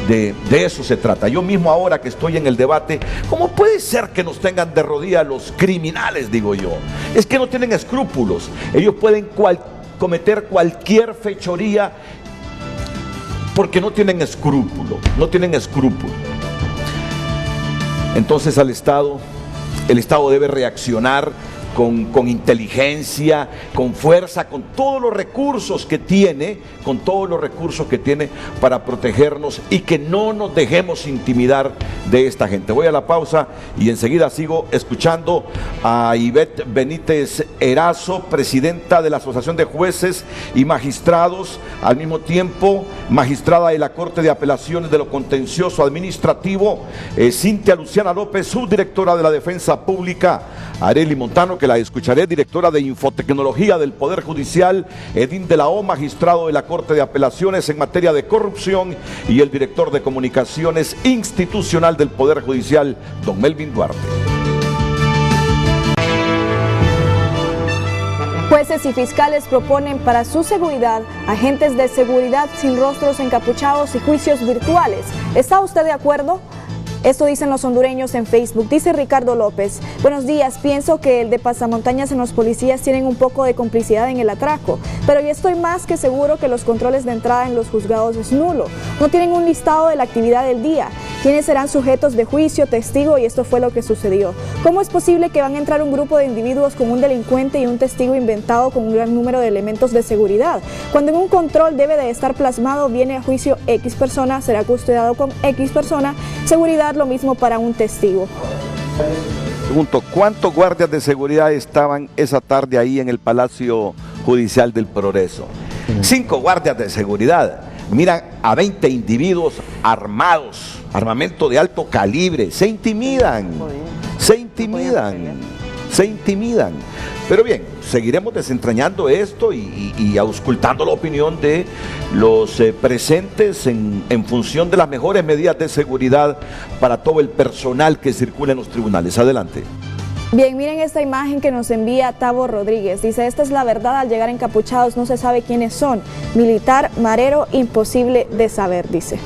De eso se trata. Yo mismo, ahora que estoy en el debate, ¿cómo puede ser que nos tengan de rodillas los criminales? Digo yo, es que no tienen escrúpulos. Ellos pueden cometer cualquier fechoría porque no tienen escrúpulo, Entonces el Estado debe reaccionar con inteligencia, con fuerza, con todos los recursos que tiene, para protegernos, y que no nos dejemos intimidar de esta gente. Voy a la pausa y enseguida sigo escuchando a Ivette Benítez Erazo, presidenta de la Asociación de Jueces y Magistrados, al mismo tiempo magistrada de la Corte de Apelaciones de lo Contencioso Administrativo, Cintia Luciana López, subdirectora de la Defensa Pública, Arely Montano, que la escucharé, directora de Infotecnología del Poder Judicial, Edín de la O, magistrado de la Corte de Apelaciones en materia de corrupción, y el director de Comunicaciones Institucional del Poder Judicial, don Melvin Duarte. Jueces y fiscales proponen para su seguridad agentes de seguridad sin rostros encapuchados y juicios virtuales. ¿Está usted de acuerdo? Esto dicen los hondureños en Facebook. Dice Ricardo López: buenos días, pienso que el de pasamontañas en los policías tienen un poco de complicidad en el atraco, pero yo estoy más que seguro que los controles de entrada en los juzgados es nulo. No tienen un listado de la actividad del día, quiénes serán sujetos de juicio, testigo, y esto fue lo que sucedió. ¿Cómo es posible que van a entrar un grupo de individuos con un delincuente y un testigo inventado con un gran número de elementos de seguridad? Cuando en un control debe de estar plasmado, viene a juicio X persona, será custodiado con X persona, seguridad lo mismo para un testigo. Pregunto, ¿cuántos guardias de seguridad estaban esa tarde ahí en el Palacio Judicial del Progreso? 5 guardias de seguridad. Miran a 20 individuos armados, armamento de alto calibre, se intimidan. Pero bien, seguiremos desentrañando esto y auscultando la opinión de los presentes en función de las mejores medidas de seguridad para todo el personal que circula en los tribunales. Adelante. Bien, miren esta imagen que nos envía Tavo Rodríguez. Dice: esta es la verdad, al llegar encapuchados no se sabe quiénes son. Militar, marero, imposible de saber, dice.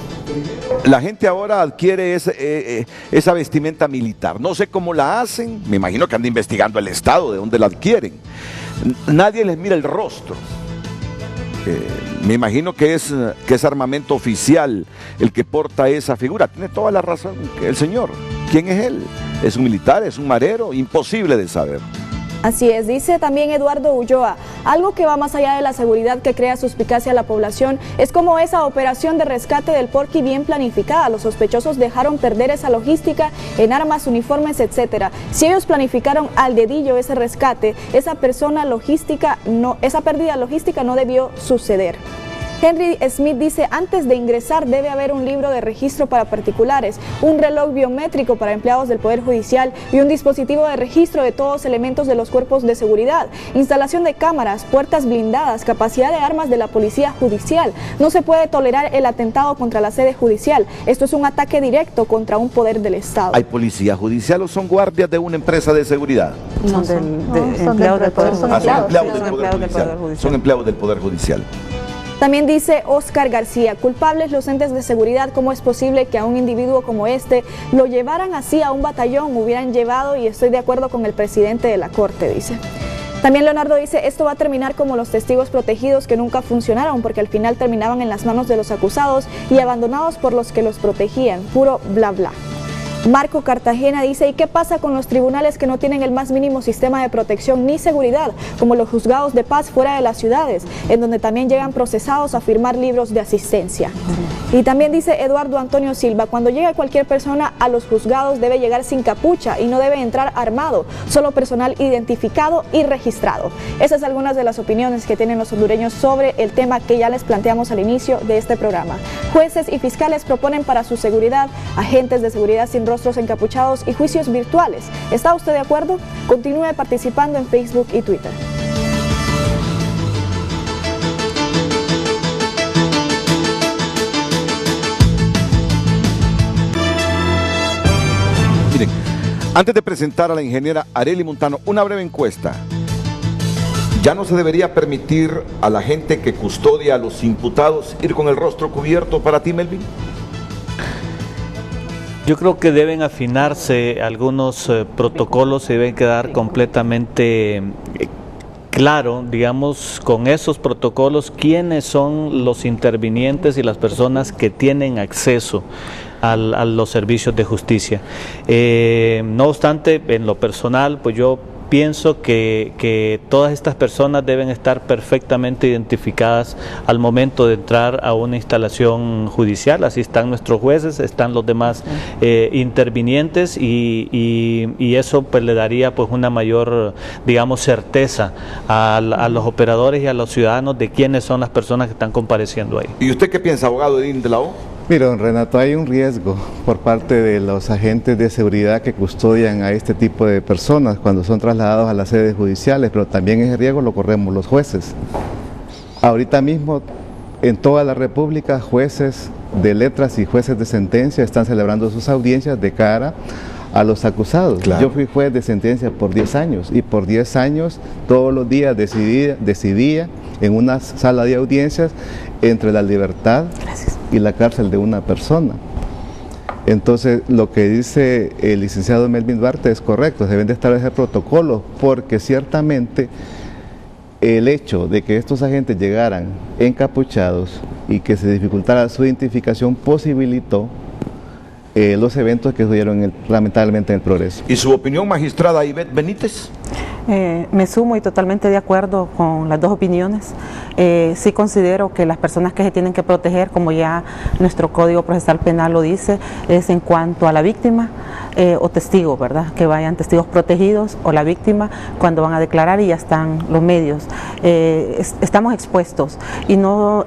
La gente ahora adquiere esa vestimenta militar. No sé cómo la hacen, me imagino que anda investigando el Estado de dónde la adquieren. Nadie les mira el rostro. Me imagino que es armamento oficial el que porta esa figura. Tiene toda la razón el señor. ¿Quién es él? ¿Es un militar? ¿Es un marero? Imposible de saber. Así es, dice también Eduardo Ulloa: algo que va más allá de la seguridad que crea suspicacia a la población es como esa operación de rescate del Porky bien planificada. Los sospechosos dejaron perder esa logística en armas, uniformes, etcétera. Si ellos planificaron al dedillo ese rescate, esa pérdida logística no debió suceder. Henry Smith dice, antes de ingresar debe haber un libro de registro para particulares, un reloj biométrico para empleados del Poder Judicial y un dispositivo de registro de todos los elementos de los cuerpos de seguridad, instalación de cámaras, puertas blindadas, capacidad de armas de la Policía Judicial. No se puede tolerar el atentado contra la sede judicial. Esto es un ataque directo contra un poder del Estado. ¿Hay policía judicial o son guardias de una empresa de seguridad? No, son empleados del Poder Judicial. Son empleados del Poder Judicial. También dice Oscar García, culpables los entes de seguridad, ¿cómo es posible que a un individuo como este lo llevaran así a un batallón? Hubieran llevado, y estoy de acuerdo con el presidente de la Corte, dice. También Leonardo dice, esto va a terminar como los testigos protegidos que nunca funcionaron porque al final terminaban en las manos de los acusados y abandonados por los que los protegían, puro bla bla. Marco Cartagena dice, ¿y qué pasa con los tribunales que no tienen el más mínimo sistema de protección ni seguridad, como los juzgados de paz fuera de las ciudades, en donde también llegan procesados a firmar libros de asistencia? Y también dice Eduardo Antonio Silva, cuando llega cualquier persona a los juzgados debe llegar sin capucha y no debe entrar armado, solo personal identificado y registrado. Esas son algunas de las opiniones que tienen los hondureños sobre el tema que ya les planteamos al inicio de este programa. Jueces y fiscales proponen para su seguridad agentes de seguridad sin rostros encapuchados y juicios virtuales. ¿Está usted de acuerdo? Continúe participando en Facebook y Twitter. Miren, antes de presentar a la ingeniera Arely Montano, una breve encuesta. ¿Ya no se debería permitir a la gente que custodia a los imputados ir con el rostro cubierto para ti, Melvin? Yo creo que deben afinarse algunos protocolos y deben quedar completamente claro, digamos, con esos protocolos, quiénes son los intervinientes y las personas que tienen acceso a los servicios de justicia. No obstante, en lo personal, pues yo pienso que todas estas personas deben estar perfectamente identificadas al momento de entrar a una instalación judicial. Así están nuestros jueces, están los demás intervinientes y eso pues le daría pues una mayor, digamos, certeza a los operadores y a los ciudadanos de quiénes son las personas que están compareciendo ahí. ¿Y usted qué piensa, abogado Edín de la O? Mira, don Renato, hay un riesgo por parte de los agentes de seguridad que custodian a este tipo de personas cuando son trasladados a las sedes judiciales, pero también ese riesgo lo corremos los jueces. Ahorita mismo, en toda la República, jueces de letras y jueces de sentencia están celebrando sus audiencias de cara a los acusados. Claro. Yo fui juez de sentencia por 10 años y por 10 años todos los días decidía en una sala de audiencias entre la libertad y la cárcel de una persona. Entonces, lo que dice el licenciado Melvin Duarte es correcto, deben de establecer protocolos, porque ciertamente el hecho de que estos agentes llegaran encapuchados y que se dificultara su identificación posibilitó los eventos que sucedieron lamentablemente en el Progreso. ¿Y su opinión, magistrada Ivette Benítez? Me sumo y totalmente de acuerdo con las dos opiniones. Sí considero que las personas que se tienen que proteger, como ya nuestro Código Procesal Penal lo dice, es en cuanto a la víctima o testigo, ¿verdad? Que vayan testigos protegidos o la víctima cuando van a declarar y ya están los medios. Estamos expuestos y no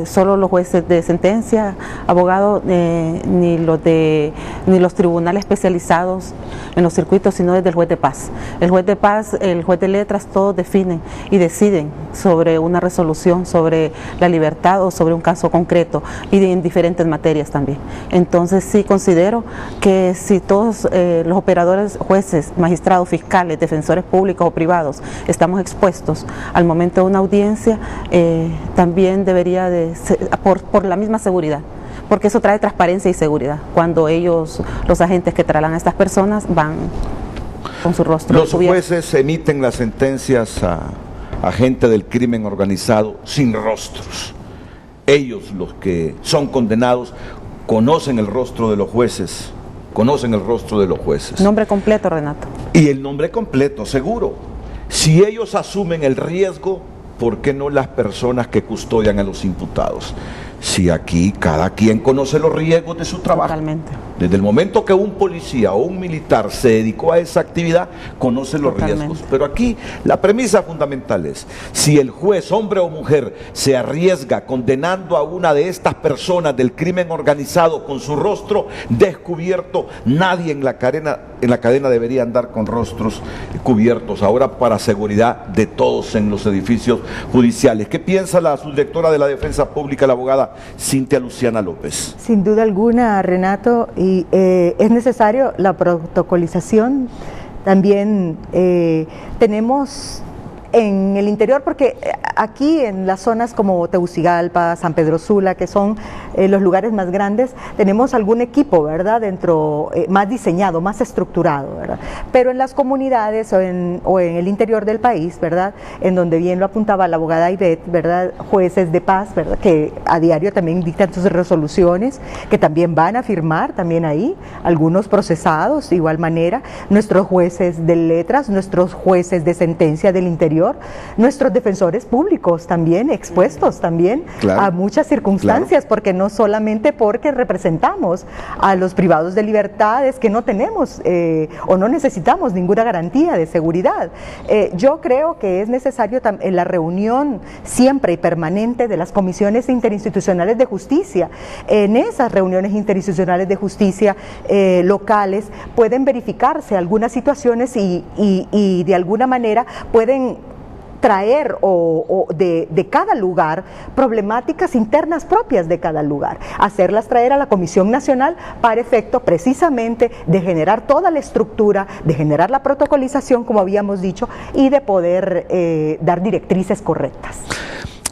solo los jueces de sentencia, abogados, ni los tribunales especializados en los circuitos, sino desde el juez de paz. El juez de paz, el juez de letras, todos definen y deciden sobre una resolución, sobre la libertad o sobre un caso concreto y en diferentes materias también. Entonces sí considero que si todos los operadores, jueces, magistrados, fiscales, defensores públicos o privados estamos expuestos al momento de una audiencia, también debería de ser, por la misma seguridad, porque eso trae transparencia y seguridad cuando ellos, los agentes que trasladan a estas personas, van con su rostro Los cubierto. jueces emiten las sentencias a gente del crimen organizado sin rostros. Ellos, los que son condenados, conocen el rostro de los jueces, Nombre completo, Renato. Y el nombre completo, seguro. Si ellos asumen el riesgo, ¿por qué no las personas que custodian a los imputados? Si aquí cada quien conoce los riesgos de su trabajo. Totalmente. Desde el momento que un policía o un militar se dedicó a esa actividad, conoce los riesgos. Pero aquí la premisa fundamental es, si el juez, hombre o mujer, se arriesga condenando a una de estas personas del crimen organizado con su rostro descubierto, nadie en la cadena debería andar con rostros cubiertos. Ahora, para seguridad de todos en los edificios judiciales. ¿Qué piensa la subdirectora de la Defensa Pública, la abogada Cintia Luciana López? Sin duda alguna, Renato, y es necesario la protocolización. También tenemos en el interior, porque aquí en las zonas como Tegucigalpa, San Pedro Sula, que son los lugares más grandes, tenemos algún equipo, ¿verdad?, dentro, más diseñado, más estructurado, ¿verdad? Pero en las comunidades o en el interior del país, ¿verdad?, en donde bien lo apuntaba la abogada Ivette, ¿verdad?, jueces de paz, ¿verdad?, que a diario también dictan sus resoluciones, que también van a firmar también ahí, algunos procesados de igual manera, nuestros jueces de letras, nuestros jueces de sentencia del interior, nuestros defensores públicos también expuestos también a muchas circunstancias, porque no solamente porque representamos a los privados de libertades que no tenemos o no necesitamos ninguna garantía de seguridad. Yo creo que es necesario en la reunión siempre y permanente de las comisiones interinstitucionales de justicia. En esas reuniones interinstitucionales de justicia locales pueden verificarse algunas situaciones y de alguna manera pueden traer de cada lugar problemáticas internas propias de cada lugar, hacerlas traer a la Comisión Nacional para efecto precisamente de generar toda la estructura, de generar la protocolización, como habíamos dicho, y de poder dar directrices correctas.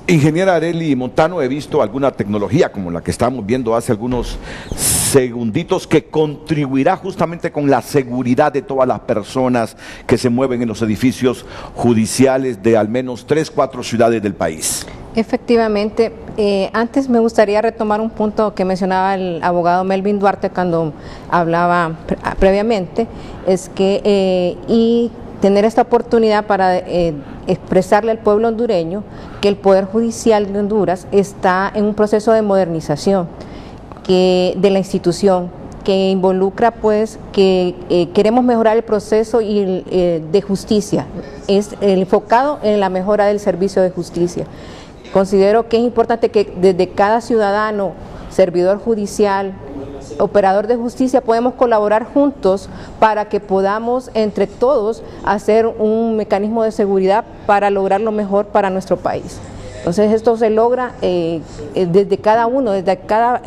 Ingeniera Arely Montano, he visto alguna tecnología como la que estamos viendo hace algunos segunditos que contribuirá justamente con la seguridad de todas las personas que se mueven en los edificios judiciales de al menos 3-4 ciudades del país. Efectivamente, antes me gustaría retomar un punto que mencionaba el abogado Melvin Duarte cuando hablaba previamente, es que y tener esta oportunidad para expresarle al pueblo hondureño que el Poder Judicial de Honduras está en un proceso de modernización de la institución, que involucra pues que queremos mejorar el proceso de justicia, es enfocado en la mejora del servicio de justicia. Considero que es importante que desde cada ciudadano, servidor judicial, operador de justicia, podemos colaborar juntos para que podamos entre todos hacer un mecanismo de seguridad para lograr lo mejor para nuestro país. Entonces esto se logra desde cada uno, desde cada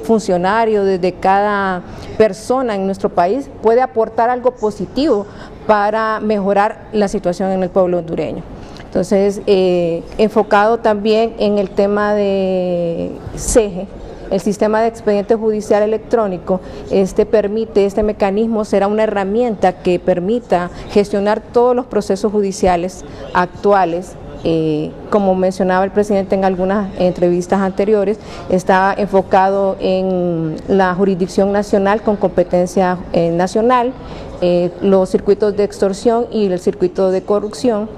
funcionario, desde cada persona en nuestro país puede aportar algo positivo para mejorar la situación en el pueblo hondureño. Entonces, enfocado también en el tema de CEGE, el sistema de expediente judicial electrónico, este mecanismo será una herramienta que permita gestionar todos los procesos judiciales actuales. Como mencionaba el presidente en algunas entrevistas anteriores, está enfocado en la jurisdicción nacional con competencia nacional, los circuitos de extorsión y el circuito de corrupción.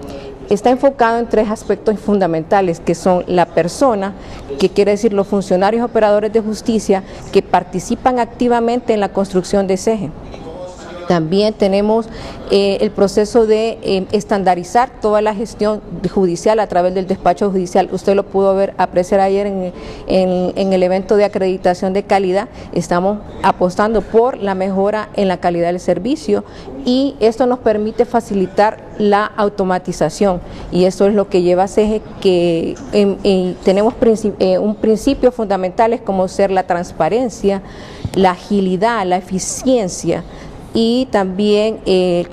Está enfocado en 3 aspectos fundamentales, que son la persona, que quiere decir los funcionarios operadores de justicia que participan activamente en la construcción de CEGE. También tenemos el proceso de estandarizar toda la gestión judicial a través del despacho judicial. Usted lo pudo apreciar ayer en el evento de acreditación de calidad. Estamos apostando por la mejora en la calidad del servicio y esto nos permite facilitar la automatización, y eso es lo que lleva a CEGE, que tenemos un principio fundamentales como ser la transparencia, la agilidad, la eficiencia y también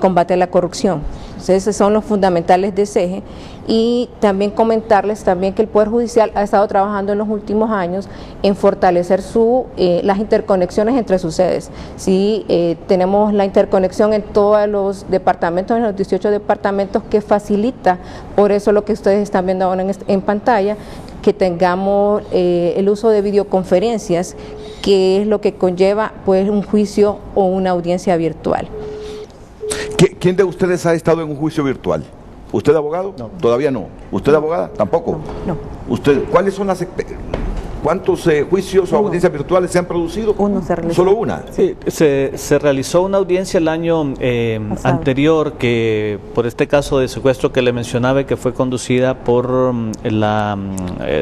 combatir la corrupción. Entonces, esos son los fundamentales de CEGE. Y también comentarles también que el Poder Judicial ha estado trabajando en los últimos años en fortalecer las interconexiones entre sus sedes. Sí, tenemos la interconexión en todos los departamentos, en los 18 departamentos, que facilita, por eso lo que ustedes están viendo ahora en pantalla, que tengamos el uso de videoconferencias, que es lo que conlleva pues un juicio o una audiencia virtual. ¿Quién de ustedes ha estado en un juicio virtual? ¿Usted abogado? No. Todavía no. ¿Usted abogada? Tampoco. No. ¿Usted? ¿Cuáles son ¿Cuántos juicios o audiencias virtuales se han producido? Uno se realizó. ¿Solo una? Sí, se realizó una audiencia el año anterior, que por este caso de secuestro que le mencionaba, que fue conducida por la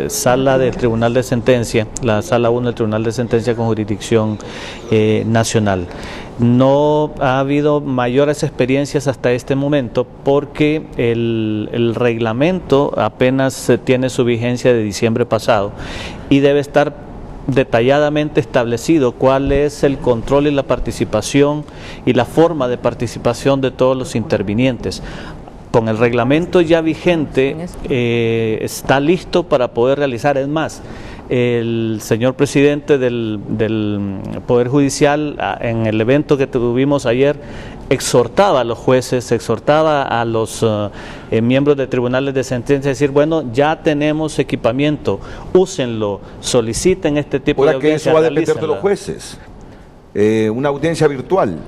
sala del Tribunal de Sentencia, la sala 1 del Tribunal de Sentencia con jurisdicción nacional. No ha habido mayores experiencias hasta este momento porque el reglamento apenas tiene su vigencia de diciembre pasado y debe estar detalladamente establecido cuál es el control y la participación y la forma de participación de todos los intervinientes. Con el reglamento ya vigente está listo para poder realizar. Es más, el señor presidente del Poder Judicial, en el evento que tuvimos ayer, exhortaba a los jueces, exhortaba a los miembros de tribunales de sentencia a decir, bueno, ya tenemos equipamiento, úsenlo, soliciten este tipo de audiencia. ¿Eso va a depender de los jueces? ¿Una audiencia virtual?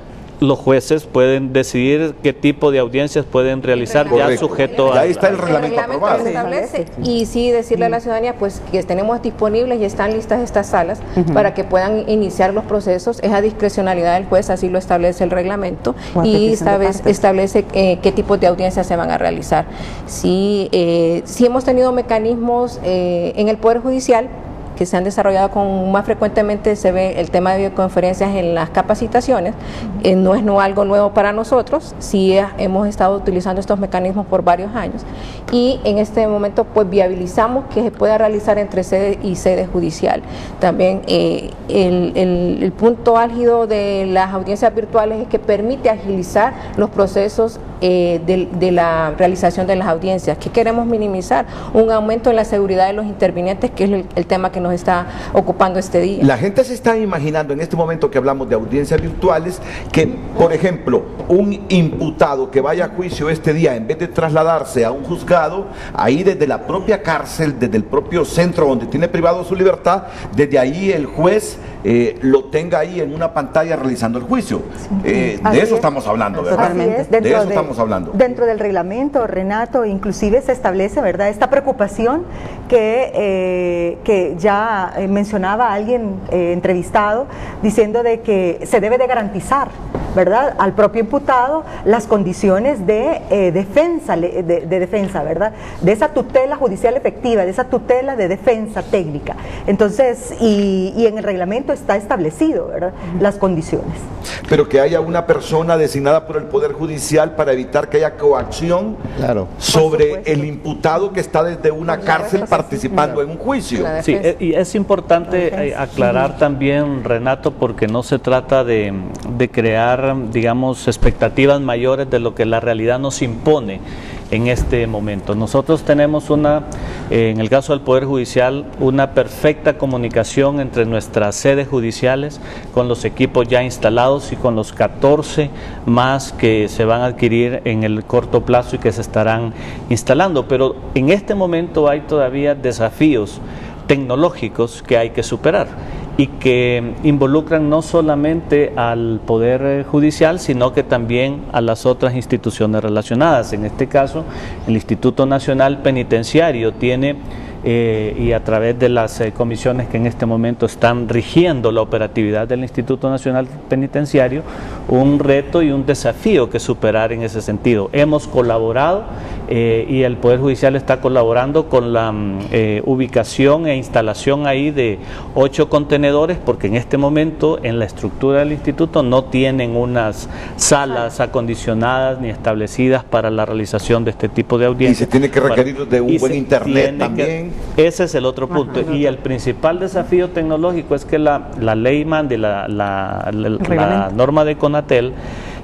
Los jueces pueden decidir qué tipo de audiencias pueden realizar, ya sujeto a... Ahí está el reglamento aprobado. Lo establece, y sí decirle a la ciudadanía pues que tenemos disponibles y están listas estas salas para que puedan iniciar los procesos. Es a discrecionalidad del juez, así lo establece el reglamento, y establece qué tipo de audiencias se van a realizar. Sí hemos tenido mecanismos en el Poder Judicial que se han desarrollado más frecuentemente. Se ve el tema de videoconferencias en las capacitaciones, no es algo nuevo para nosotros, sí hemos estado utilizando estos mecanismos por varios años y en este momento pues viabilizamos que se pueda realizar entre sede y sede judicial. También el punto álgido de las audiencias virtuales es que permite agilizar los procesos de la realización de las audiencias. ¿Qué queremos minimizar? Un aumento en la seguridad de los intervinientes, que es el tema que nos está ocupando este día. La gente se está imaginando en este momento que hablamos de audiencias virtuales que, por ejemplo, un imputado que vaya a juicio este día, en vez de trasladarse a un juzgado, ahí desde la propia cárcel, desde el propio centro donde tiene privado su libertad, desde ahí el juez lo tenga ahí en una pantalla realizando el juicio. De eso estamos hablando, ¿verdad? Así es. De eso estamos hablando. Dentro del reglamento, Renato, inclusive se establece, ¿verdad?, esta preocupación que ya mencionaba alguien entrevistado, diciendo de que se debe de garantizar, ¿verdad?, al propio imputado las condiciones de defensa, ¿verdad?, de esa tutela judicial efectiva, de esa tutela de defensa técnica. Entonces, y en el reglamento está establecido, ¿verdad?, las condiciones. Pero que haya una persona designada por el Poder Judicial para evitar que haya coacción sobre el imputado que está desde una cárcel participando en un juicio. Sí, y es importante aclarar también, Renato, porque no se trata de crear, digamos, expectativas mayores de lo que la realidad nos impone en este momento. Nosotros tenemos en el caso del Poder Judicial, una perfecta comunicación entre nuestras sedes judiciales con los equipos ya instalados y con los 14 más que se van a adquirir en el corto plazo y que se estarán instalando. Pero en este momento hay todavía desafíos tecnológicos que hay que superar y que involucran no solamente al Poder Judicial, sino que también a las otras instituciones relacionadas. En este caso, el Instituto Nacional Penitenciario tiene, y a través de las comisiones que en este momento están rigiendo la operatividad del Instituto Nacional Penitenciario, un reto y un desafío que superar en ese sentido. Hemos colaborado y el Poder Judicial está colaborando con la ubicación e instalación ahí de 8 contenedores, porque en este momento en la estructura del instituto no tienen unas salas acondicionadas ni establecidas para la realización de este tipo de audiencias. Y se tiene que requerir de un buen internet también. Ese es el otro punto. Y el principal desafío tecnológico es que la ley mande, la norma de CONATEL,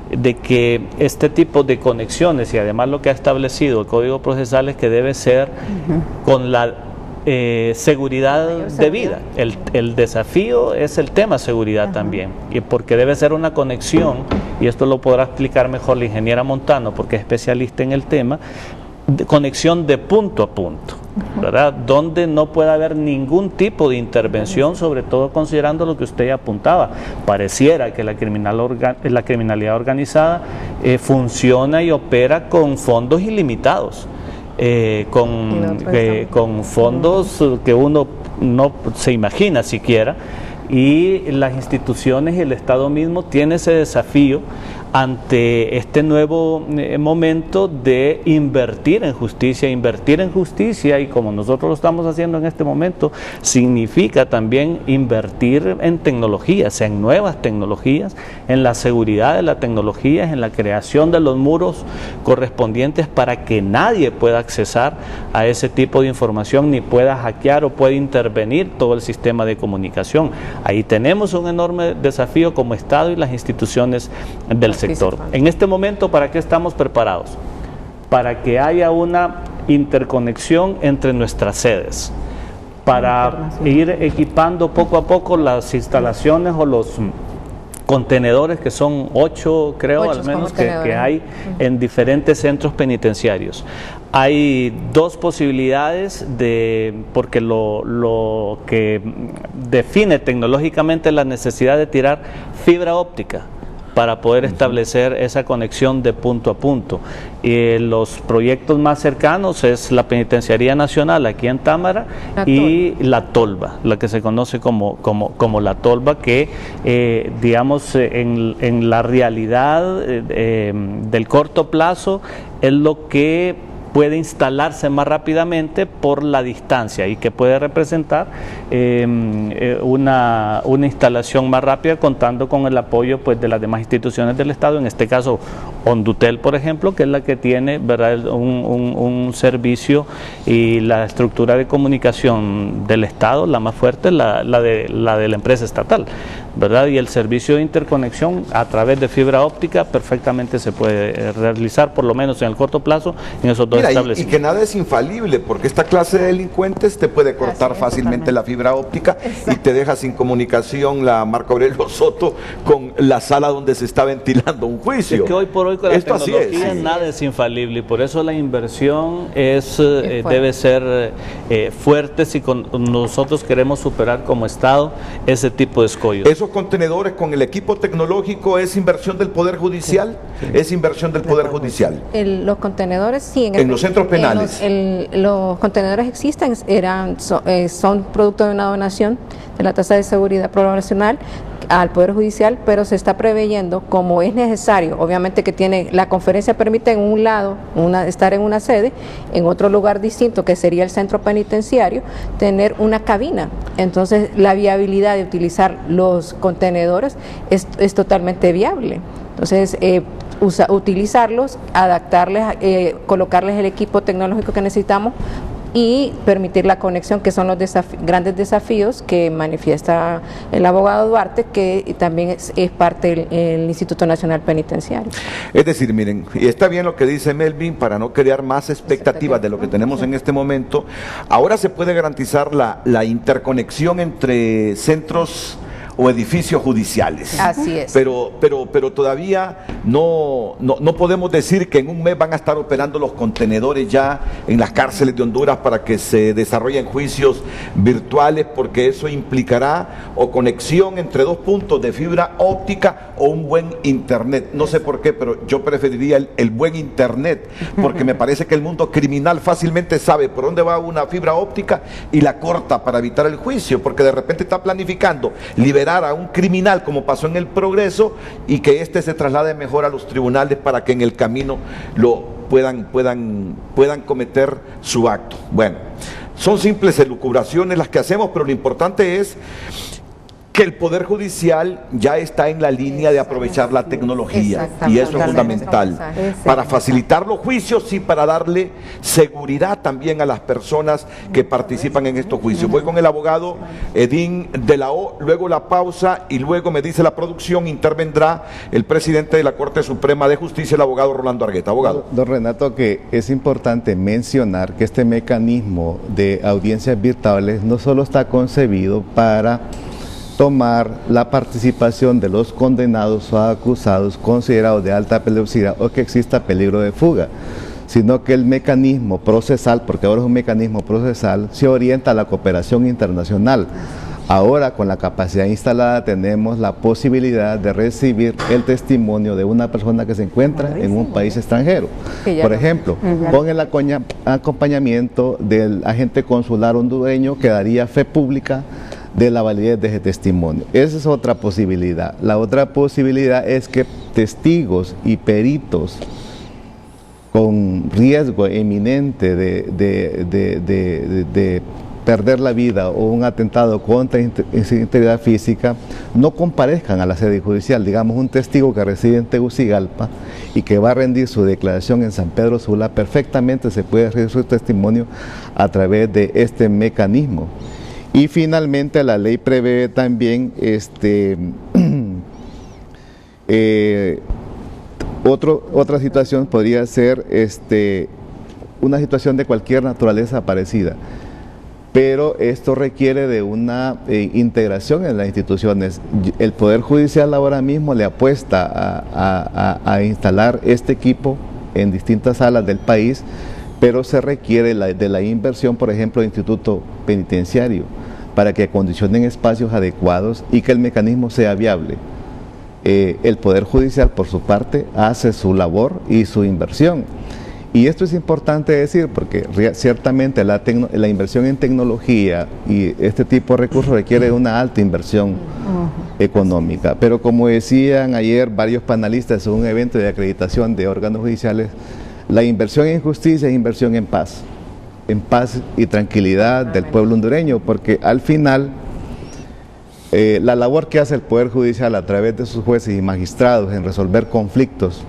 de que este tipo de conexiones, y además lo que ha establecido el Código Procesal, es que debe ser con la seguridad debida. El desafío es el tema seguridad también, y porque debe ser una conexión, y esto lo podrá explicar mejor la ingeniera Montano, porque es especialista en el tema, conexión de punto a punto, ¿verdad?, donde no pueda haber ningún tipo de intervención, sobre todo considerando lo que usted apuntaba. Pareciera que la criminalidad organizada funciona y opera con fondos ilimitados, con fondos que uno no se imagina siquiera, y las instituciones y el Estado mismo tiene ese desafío ante este nuevo momento de invertir en justicia. Invertir en justicia, y como nosotros lo estamos haciendo en este momento, significa también invertir en tecnologías, en nuevas tecnologías, en la seguridad de la tecnología, en la creación de los muros correspondientes para que nadie pueda accesar a ese tipo de información, ni pueda hackear o pueda intervenir todo el sistema de comunicación. Ahí tenemos un enorme desafío como Estado y las instituciones del sector. En este momento, ¿para qué estamos preparados? Para que haya una interconexión entre nuestras sedes, para ir equipando poco a poco las instalaciones o los contenedores, que son 8, creo, al menos, que hay en diferentes centros penitenciarios. Hay dos posibilidades, porque lo que define tecnológicamente la necesidad de tirar fibra óptica para poder establecer esa conexión de punto a punto. Y los proyectos más cercanos es la Penitenciaría Nacional aquí en Támara y la Tolva, la que se conoce como la Tolva, que digamos en la realidad del corto plazo es lo que puede instalarse más rápidamente por la distancia y que puede representar una instalación más rápida, contando con el apoyo pues de las demás instituciones del Estado, en este caso Hondutel, por ejemplo, que es la que tiene, ¿verdad?, un servicio y la estructura de comunicación del Estado, la más fuerte, la de la empresa estatal, ¿verdad? Y el servicio de interconexión a través de fibra óptica perfectamente se puede realizar, por lo menos en el corto plazo, en esos dos establecimientos. Y que nada es infalible, porque esta clase de delincuentes te puede cortar fácilmente la fibra óptica y te deja sin comunicación la Marco Aurelio Soto con la sala donde se está ventilando un juicio. Es que hoy por hoy con la tecnología nada es infalible, y por eso la inversión debe ser fuerte si nosotros queremos superar como Estado ese tipo de escollos. Esos contenedores con el equipo tecnológico es inversión del Poder Judicial, es inversión del Poder Judicial. Los contenedores sí, en los centros penales. Los contenedores existen, son producto de una donación de la tasa de seguridad poblacional al Poder Judicial, pero se está preveyendo, como es necesario, obviamente que la conferencia permite en un lado estar en una sede, en otro lugar distinto que sería el centro penitenciario, tener una cabina. Entonces la viabilidad de utilizar los contenedores es totalmente viable. Entonces utilizarlos, adaptarles, colocarles el equipo tecnológico que necesitamos y permitir la conexión, que son los grandes desafíos que manifiesta el abogado Duarte, que también es parte del Instituto Nacional Penitenciario. Es decir, miren, y está bien lo que dice Melvin, para no crear más expectativas de lo que tenemos en este momento, ahora se puede garantizar la interconexión entre centros o edificios judiciales. Así es. Pero todavía no podemos decir que en un mes van a estar operando los contenedores ya en las cárceles de Honduras para que se desarrollen juicios virtuales, porque eso implicará o conexión entre dos puntos de fibra óptica o un buen internet. No sé por qué, pero yo preferiría el buen internet, porque me parece que el mundo criminal fácilmente sabe por dónde va una fibra óptica y la corta para evitar el juicio, porque de repente está planificando liberar a un criminal, como pasó en el Progreso, y que éste se traslade mejor a los tribunales para que en el camino lo puedan cometer su acto. Bueno, son simples elucubraciones las que hacemos, pero lo importante es que el Poder Judicial ya está en la línea de aprovechar la tecnología, y eso es fundamental para facilitar los juicios y para darle seguridad también a las personas que participan en estos juicios. Voy con el abogado Edín de la O, luego la pausa, y luego me dice la producción, intervendrá el presidente de la Corte Suprema de Justicia, el abogado Rolando Argueta. Abogado. Don Renato, que es importante mencionar que este mecanismo de audiencias virtuales no solo está concebido para tomar la participación de los condenados o acusados considerados de alta peligrosidad o que exista peligro de fuga, sino que el mecanismo procesal, porque ahora es un mecanismo procesal, se orienta a la cooperación internacional, Ahora, con la capacidad instalada, tenemos la posibilidad de recibir el testimonio de una persona que se encuentra en un país extranjero. Por ejemplo, con el acompañamiento del agente consular hondureño que daría fe pública de la validez de ese testimonio. Esa es otra posibilidad. La otra posibilidad es que testigos y peritos con riesgo eminente de perder la vida o un atentado contra su integridad física no comparezcan a la sede judicial. Digamos, un testigo que reside en Tegucigalpa y que va a rendir su declaración en San Pedro Sula, perfectamente se puede recibir su testimonio a través de este mecanismo. Y finalmente la ley prevé también otra situación podría ser una situación de cualquier naturaleza parecida, pero esto requiere de una integración en las instituciones. El Poder Judicial ahora mismo le apuesta a instalar este equipo en distintas salas del país, pero se requiere de la inversión, por ejemplo, del Instituto Penitenciario, para que acondicionen espacios adecuados y que el mecanismo sea viable. El Poder Judicial, por su parte, hace su labor y su inversión. Y esto es importante decir porque ciertamente la inversión en tecnología y este tipo de recursos requiere una alta inversión económica. Pero como decían ayer varios panelistas en un evento de acreditación de órganos judiciales, la inversión en justicia es inversión en paz y tranquilidad del pueblo hondureño, porque al final la labor que hace el Poder Judicial a través de sus jueces y magistrados en resolver conflictos,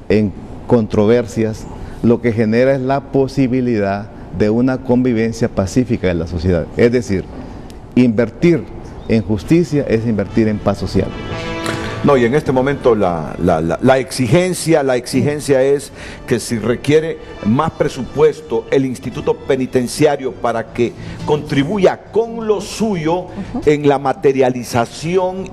en controversias, lo que genera es la posibilidad de una convivencia pacífica en la sociedad. Es decir, invertir en justicia es invertir en paz social. No, y en este momento la exigencia es que si requiere más presupuesto el Instituto Penitenciario para que contribuya con lo suyo en la materialización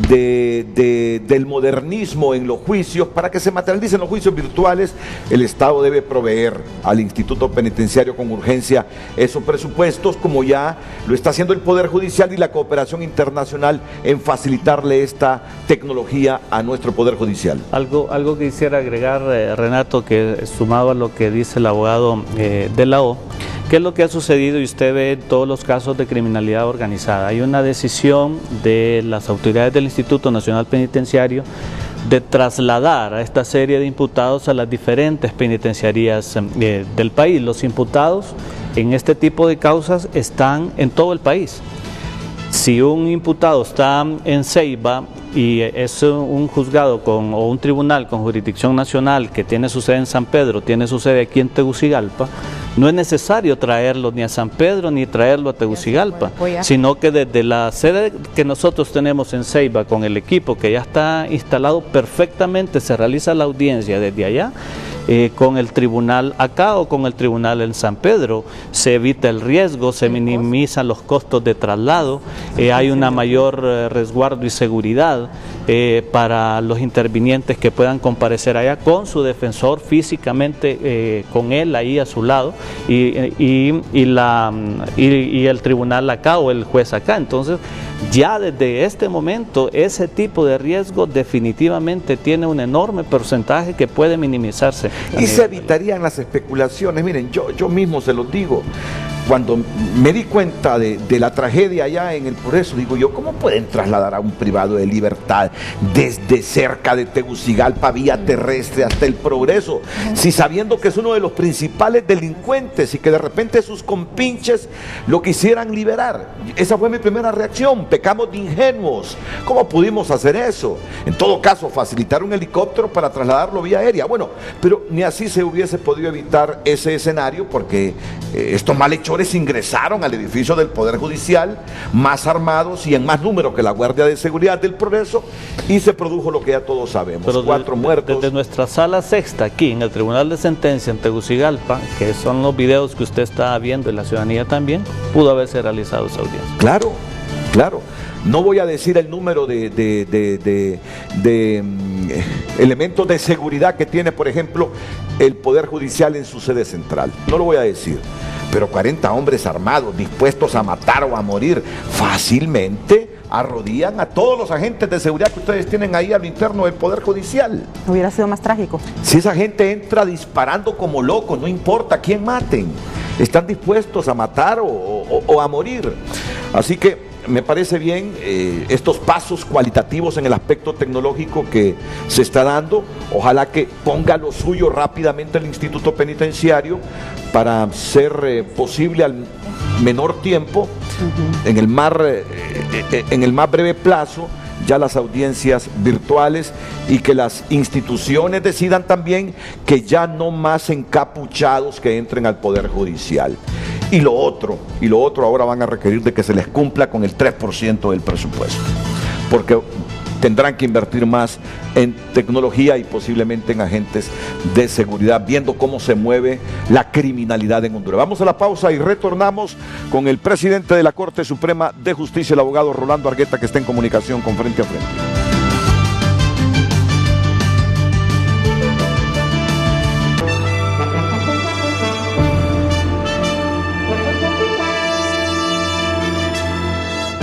del modernismo en los juicios, para que se materialicen los juicios virtuales, el Estado debe proveer al Instituto Penitenciario con urgencia esos presupuestos, como ya lo está haciendo el Poder Judicial y la cooperación internacional en facilitarle esta tecnología a nuestro Poder Judicial. Algo que quisiera agregar, Renato, que sumado a lo que dice el abogado de la O, ¿qué es lo que ha sucedido? Y usted ve en todos los casos de criminalidad organizada. Hay una decisión de las autoridades del Instituto Nacional Penitenciario de trasladar a esta serie de imputados a las diferentes penitenciarías del país. Los imputados en este tipo de causas están en todo el país. Si un imputado está en Ceiba y es un juzgado o un tribunal con jurisdicción nacional que tiene su sede en San Pedro, tiene su sede aquí en Tegucigalpa, no es necesario traerlo ni a San Pedro ni traerlo a Tegucigalpa, sino que desde la sede que nosotros tenemos en Ceiba con el equipo que ya está instalado perfectamente, se realiza la audiencia desde allá. Con el tribunal acá o con el tribunal en San Pedro, se evita el riesgo, se minimizan los costos de traslado, hay una mayor resguardo y seguridad para los intervinientes que puedan comparecer allá con su defensor físicamente, con él ahí a su lado y el tribunal acá o el juez acá. Entonces ya desde este momento ese tipo de riesgo definitivamente tiene un enorme porcentaje que puede minimizarse. Y se evitarían las especulaciones. Miren, yo mismo se los digo, cuando me di cuenta de la tragedia allá en el Progreso, digo yo, ¿cómo pueden trasladar a un privado de libertad desde cerca de Tegucigalpa, vía terrestre hasta el Progreso? Si sabiendo que es uno de los principales delincuentes y que de repente sus compinches lo quisieran liberar. Esa fue mi primera reacción, pecamos de ingenuos. ¿Cómo pudimos hacer eso? En todo caso, facilitar un helicóptero para trasladarlo vía aérea. Bueno, pero ni así se hubiese podido evitar ese escenario porque estos malhechores ingresaron al edificio del Poder Judicial más armados y en más número que la Guardia de Seguridad del Progreso y se produjo lo que ya todos sabemos, pero 4 muertos. Desde nuestra sala sexta aquí en el Tribunal de Sentencia en Tegucigalpa, que son los videos que usted está viendo y la ciudadanía también, pudo haberse realizado esa audiencia. Claro, claro. No voy a decir el número de elementos de seguridad que tiene, por ejemplo, el Poder Judicial en su sede central. No lo voy a decir. pero 40 hombres armados dispuestos a matar o a morir fácilmente arrodillan a todos los agentes de seguridad que ustedes tienen ahí al interno del Poder Judicial. Hubiera sido más trágico. Si esa gente entra disparando como locos, no importa quién maten, están dispuestos a matar o a morir. Así que me parece bien estos pasos cualitativos en el aspecto tecnológico que se está dando. Ojalá que ponga lo suyo rápidamente el Instituto Penitenciario para ser posible al menor tiempo, en el más breve plazo, ya las audiencias virtuales, y que las instituciones decidan también que ya no más encapuchados que entren al Poder Judicial. Y lo otro ahora van a requerir de que se les cumpla con el 3% del presupuesto, porque tendrán que invertir más en tecnología y posiblemente en agentes de seguridad, viendo cómo se mueve la criminalidad en Honduras. Vamos a la pausa y retornamos con el presidente de la Corte Suprema de Justicia, el abogado Rolando Argueta, que está en comunicación con Frente a Frente.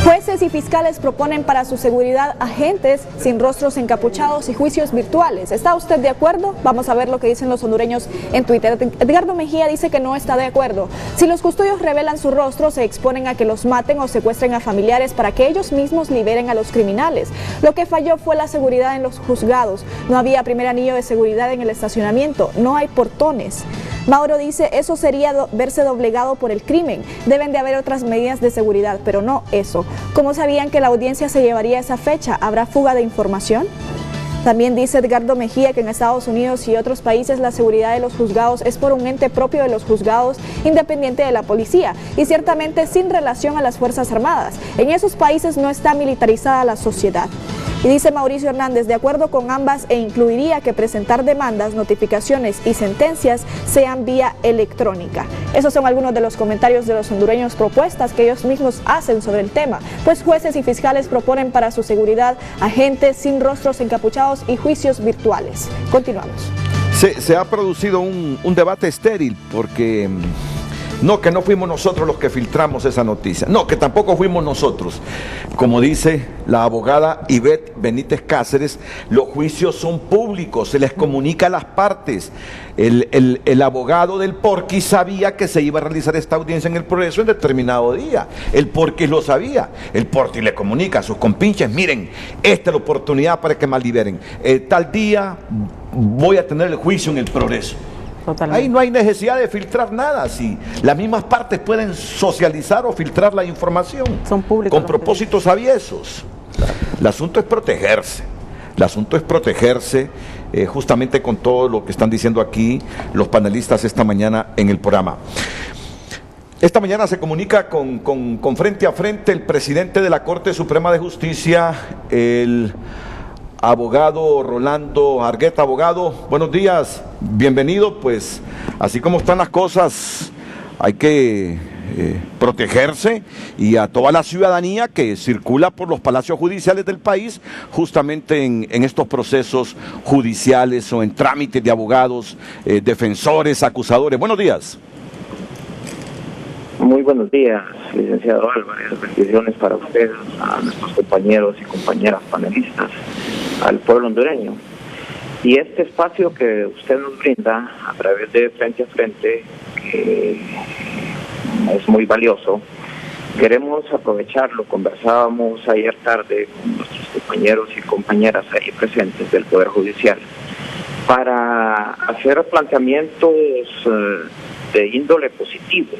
Jueces y fiscales proponen para su seguridad agentes sin rostros encapuchados y juicios virtuales. ¿Está usted de acuerdo? Vamos a ver lo que dicen los hondureños en Twitter. Edgardo Mejía dice que no está de acuerdo. Si los custodios revelan su rostro, se exponen a que los maten o secuestren a familiares para que ellos mismos liberen a los criminales. Lo que falló fue la seguridad en los juzgados. No había primer anillo de seguridad en el estacionamiento. No hay portones. Mauro dice, eso sería verse doblegado por el crimen. Deben de haber otras medidas de seguridad, pero no eso. ¿Cómo sabían que la audiencia se llevaría esa fecha? ¿Habrá fuga de información? También dice Edgardo Mejía que en Estados Unidos y otros países la seguridad de los juzgados es por un ente propio de los juzgados, independiente de la policía, y ciertamente sin relación a las Fuerzas Armadas. En esos países no está militarizada la sociedad. Y dice Mauricio Hernández, de acuerdo con ambas, e incluiría que presentar demandas, notificaciones y sentencias sean vía electrónica. Esos son algunos de los comentarios de los hondureños, propuestas que ellos mismos hacen sobre el tema, pues jueces y fiscales proponen para su seguridad agentes sin rostros encapuchados y juicios virtuales. Continuamos. Se ha producido un debate estéril porque... No, que no fuimos nosotros los que filtramos esa noticia. No, que tampoco fuimos nosotros. Como dice la abogada Ivette Benítez Cáceres, los juicios son públicos, se les comunica a las partes. El abogado del Porquis sabía que se iba a realizar esta audiencia en el Progreso en determinado día. El Porquis lo sabía. El Porquis le comunica a sus compinches, miren, esta es la oportunidad para que me liberen. Tal día voy a tener el juicio en el Progreso. Totalmente. Ahí no hay necesidad de filtrar nada, si las mismas partes pueden socializar o filtrar la información. Son públicos. Con propósitos aviesos. El asunto es protegerse. El asunto es protegerse justamente con todo lo que están diciendo aquí los panelistas esta mañana en el programa. Esta mañana se comunica con Frente a Frente el presidente de la Corte Suprema de Justicia, el abogado Rolando Argueta. Abogado, buenos días, bienvenido. Pues así como están las cosas, hay que protegerse, y a toda la ciudadanía que circula por los palacios judiciales del país, justamente en estos procesos judiciales o en trámites de abogados, defensores, acusadores. Buenos días. Muy buenos días, licenciado Álvarez. Bendiciones para ustedes, a nuestros compañeros y compañeras panelistas, al pueblo hondureño. Y este espacio que usted nos brinda a través de Frente a Frente, que es muy valioso, queremos aprovecharlo. Conversábamos ayer tarde con nuestros compañeros y compañeras ahí presentes del Poder Judicial para hacer planteamientos de índole positivo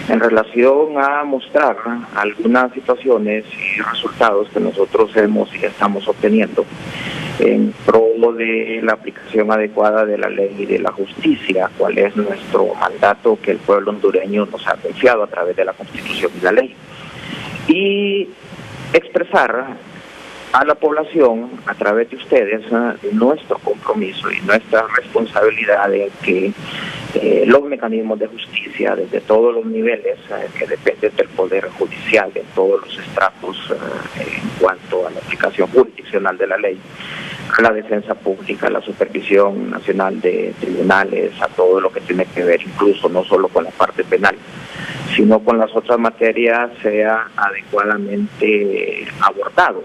en relación a mostrar algunas situaciones y resultados que nosotros hemos y estamos obteniendo en pro de la aplicación adecuada de la ley y de la justicia, cuál es nuestro mandato que el pueblo hondureño nos ha confiado a través de la Constitución y la ley, y expresar a la población a través de ustedes nuestro compromiso y nuestra responsabilidad en que los mecanismos de justicia desde todos los niveles que dependen del Poder Judicial, en todos los estratos en cuanto a la aplicación jurisdiccional de la ley, a la defensa pública, a la supervisión nacional de tribunales, a todo lo que tiene que ver, incluso no solo con la parte penal, sino con las otras materias, sea adecuadamente abordado.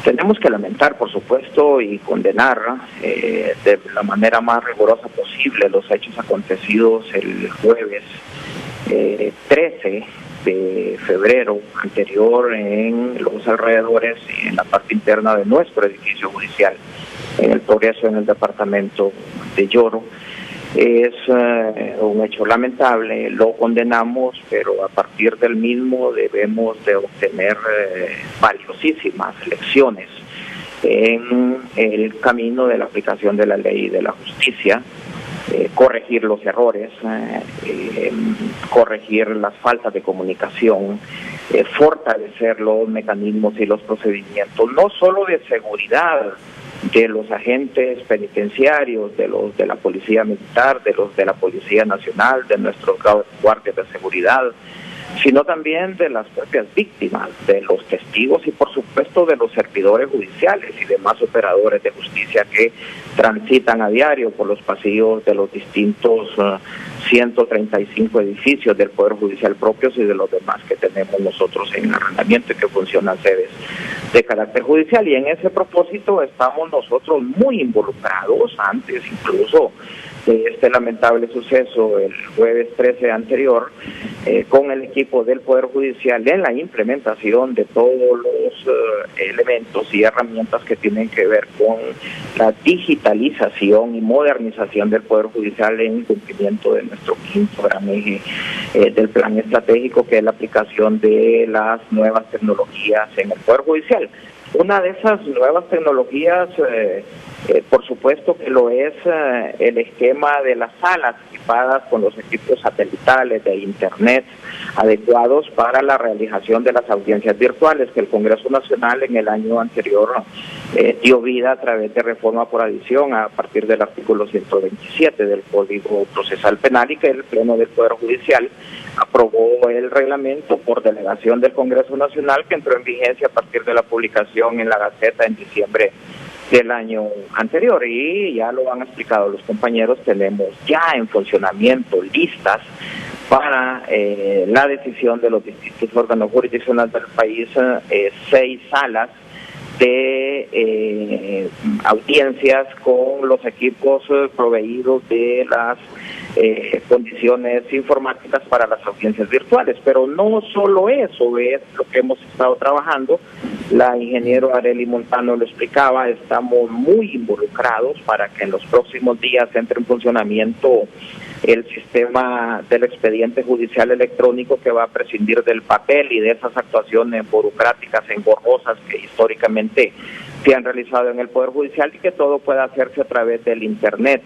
Tenemos que lamentar, por supuesto, y condenar de la manera más rigurosa posible los hechos acontecidos el jueves 13 de febrero anterior en los alrededores y en la parte interna de nuestro edificio judicial, en el Progreso, en el departamento de Yoro. Es un hecho lamentable, lo condenamos, pero a partir del mismo debemos de obtener valiosísimas lecciones en el camino de la aplicación de la ley y de la justicia, corregir los errores, corregir las faltas de comunicación, fortalecer los mecanismos y los procedimientos, no solo de seguridad de los agentes penitenciarios, de los de la Policía Militar, de los de la Policía Nacional, de nuestros guardias de seguridad, sino también de las propias víctimas, de los testigos y por supuesto de los servidores judiciales y demás operadores de justicia que transitan a diario por los pasillos de los distintos 135 edificios del Poder Judicial propios y de los demás que tenemos nosotros en arrendamiento y que funcionan sedes de carácter judicial. Y en ese propósito estamos nosotros muy involucrados, antes incluso de este lamentable suceso el jueves 13 anterior, con el equipo del Poder Judicial en la implementación de todos los elementos y herramientas que tienen que ver con la digitalización y modernización del Poder Judicial en cumplimiento de nuestro quinto gran eje del plan estratégico, que es la aplicación de las nuevas tecnologías en el Poder Judicial. Una de esas nuevas tecnologías, por supuesto que lo es el esquema de las salas equipadas con los equipos satelitales de Internet adecuados para la realización de las audiencias virtuales que el Congreso Nacional en el año anterior dio vida a través de reforma por adición a partir del artículo 127 del Código Procesal Penal, y que el Pleno del Poder Judicial aprobó el reglamento por delegación del Congreso Nacional, que entró en vigencia a partir de la publicación en la Gaceta en diciembre del año anterior. Y ya lo han explicado los compañeros, tenemos ya en funcionamiento listas para la decisión de los distintos órganos jurisdiccionales del país 6 salas de audiencias con los equipos proveídos de las condiciones informáticas para las audiencias virtuales. Pero no solo eso es lo que hemos estado trabajando. La ingeniero Arely Montano lo explicaba, estamos muy involucrados para que en los próximos días entre en funcionamiento el sistema del expediente judicial electrónico, que va a prescindir del papel y de esas actuaciones burocráticas engorrosas que históricamente se han realizado en el Poder Judicial, y que todo pueda hacerse a través del Internet,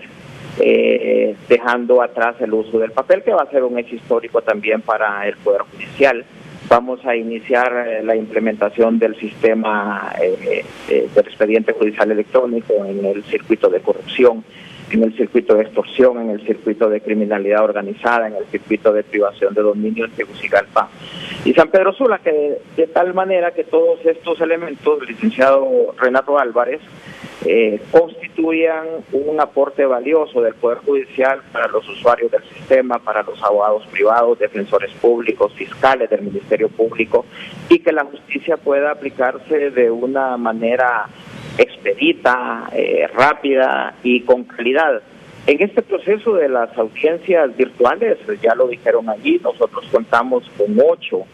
dejando atrás el uso del papel, que va a ser un hecho histórico también para el Poder Judicial. Vamos a iniciar la implementación del sistema del expediente judicial electrónico en el circuito de corrupción, en el circuito de extorsión, en el circuito de criminalidad organizada, en el circuito de privación de dominio en Tegucigalpa y San Pedro Sula, que de tal manera que todos estos elementos, licenciado Renato Álvarez, constituyan un aporte valioso del Poder Judicial para los usuarios del sistema, para los abogados privados, defensores públicos, fiscales del Ministerio Público, y que la justicia pueda aplicarse de una manera expedita, rápida y con calidad. En este proceso de las audiencias virtuales, ya lo dijeron allí, nosotros contamos con 8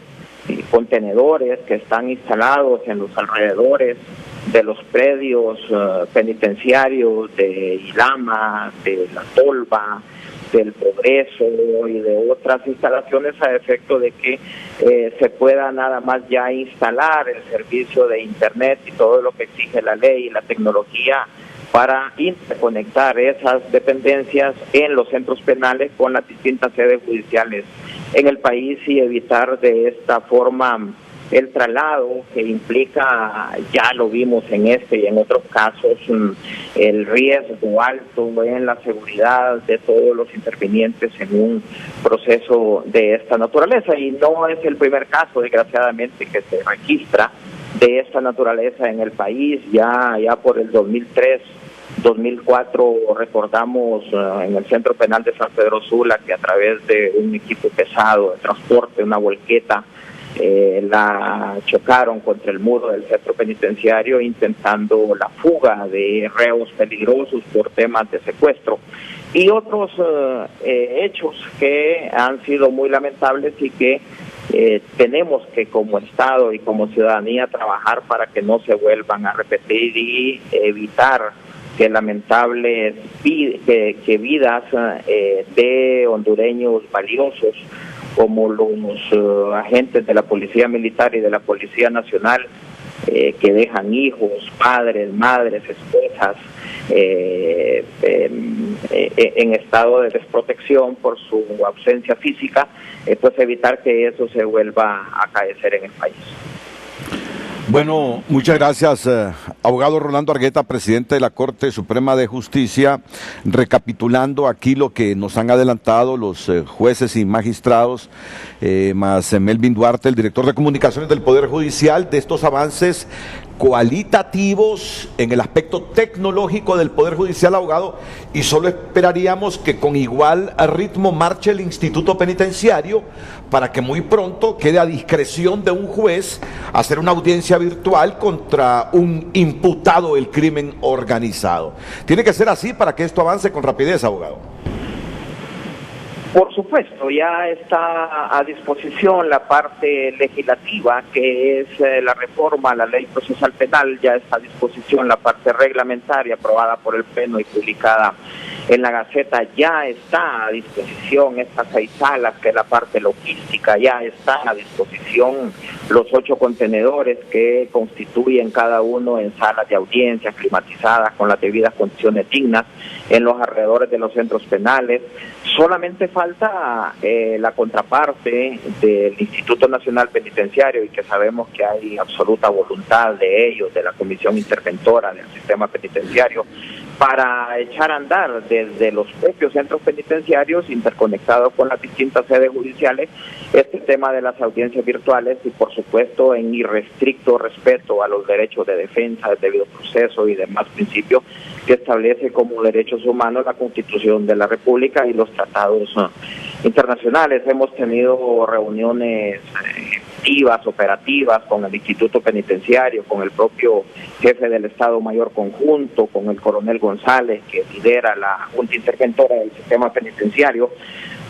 contenedores que están instalados en los alrededores de los predios penitenciarios de Ilama, de La Tolva, del Progreso y de otras instalaciones, a efecto de que se pueda nada más ya instalar el servicio de Internet y todo lo que exige la ley y la tecnología para interconectar esas dependencias en los centros penales con las distintas sedes judiciales en el país, y evitar de esta forma el traslado que implica, ya lo vimos en este y en otros casos, el riesgo alto en la seguridad de todos los intervinientes en un proceso de esta naturaleza. Y no es el primer caso, desgraciadamente, que se registra de esta naturaleza en el país. Ya por el 2003, 2004 recordamos en el Centro Penal de San Pedro Sula que a través de un equipo pesado de transporte, una volqueta, la chocaron contra el muro del centro penitenciario intentando la fuga de reos peligrosos por temas de secuestro y otros hechos que han sido muy lamentables y que tenemos que como Estado y como ciudadanía trabajar para que no se vuelvan a repetir y evitar que lamentables que vidas de hondureños valiosos como los agentes de la Policía Militar y de la Policía Nacional que dejan hijos, padres, madres, esposas en estado de desprotección por su ausencia física, pues evitar que eso se vuelva a acaecer en el país. Bueno, muchas gracias, abogado Rolando Argueta, presidente de la Corte Suprema de Justicia. Recapitulando aquí lo que nos han adelantado los jueces y magistrados, más Melvin Duarte, el director de comunicaciones del Poder Judicial, de estos avances cualitativos en el aspecto tecnológico del Poder Judicial, abogado, y solo esperaríamos que con igual ritmo marche el Instituto Penitenciario para que muy pronto quede a discreción de un juez hacer una audiencia virtual contra un imputado del crimen organizado. Tiene que ser así para que esto avance con rapidez, abogado. Por supuesto, ya está a disposición la parte legislativa, que es la reforma a la Ley Procesal Penal, ya está a disposición la parte reglamentaria aprobada por el Pleno y publicada en la Gaceta, ya está a disposición estas 6 salas, que es la parte logística, ya están a disposición los 8 contenedores que constituyen cada uno en salas de audiencia climatizadas con las debidas condiciones dignas en los alrededores de los centros penales. Solamente falta la contraparte del Instituto Nacional Penitenciario, y que sabemos que hay absoluta voluntad de ellos, de la Comisión Interventora del Sistema Penitenciario, para echar a andar desde los propios centros penitenciarios, interconectados con las distintas sedes judiciales, este tema de las audiencias virtuales, y por supuesto en irrestricto respeto a los derechos de defensa, el debido proceso y demás principios que establece como derechos humanos la Constitución de la República y los tratados internacionales. Hemos tenido reuniones operativas con el Instituto Penitenciario, con el propio jefe del Estado Mayor Conjunto, con el coronel González, que lidera la Junta Interventora del Sistema Penitenciario,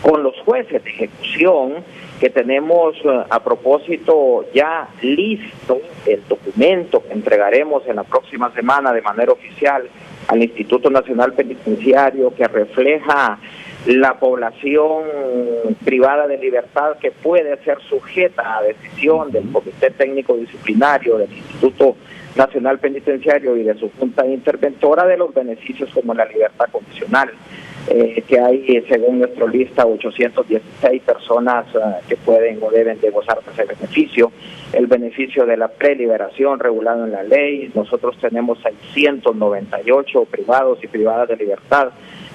con los jueces de ejecución, que tenemos a propósito ya listo el documento que entregaremos en la próxima semana de manera oficial al Instituto Nacional Penitenciario, que refleja la población privada de libertad que puede ser sujeta a decisión del Comité Técnico Disciplinario del Instituto Nacional Penitenciario y de su Junta Interventora de los beneficios como la libertad condicional, que hay, según nuestra lista, 816 personas que pueden o deben de gozar de ese beneficio. El beneficio de la preliberación regulado en la ley, nosotros tenemos 698 privados y privadas de libertad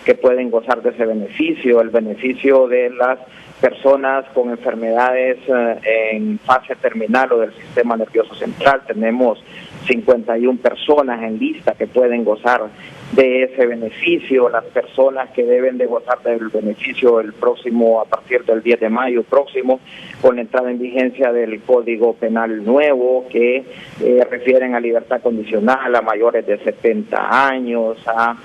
que pueden gozar de ese beneficio. El beneficio de las personas con enfermedades en fase terminal o del sistema nervioso central, tenemos 51 personas en lista que pueden gozar de ese beneficio. Las personas que deben de gozar del beneficio el próximo, a partir del 10 de mayo próximo, con la entrada en vigencia del Código Penal nuevo, que refieren a libertad condicional a mayores de 70 años, a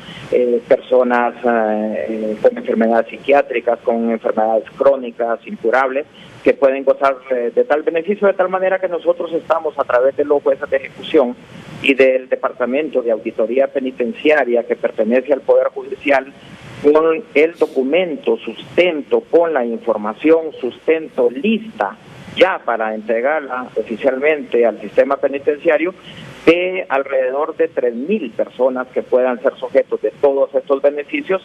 personas con enfermedades psiquiátricas, con enfermedades crónicas incurables, que pueden gozar de tal beneficio, de tal manera que nosotros estamos, a través de los jueces de ejecución y del Departamento de Auditoría Penitenciaria, que pertenece al Poder Judicial, con el documento, sustento, con la información, sustento lista ya para entregarla oficialmente al sistema penitenciario, de alrededor de 3.000 personas que puedan ser sujetos de todos estos beneficios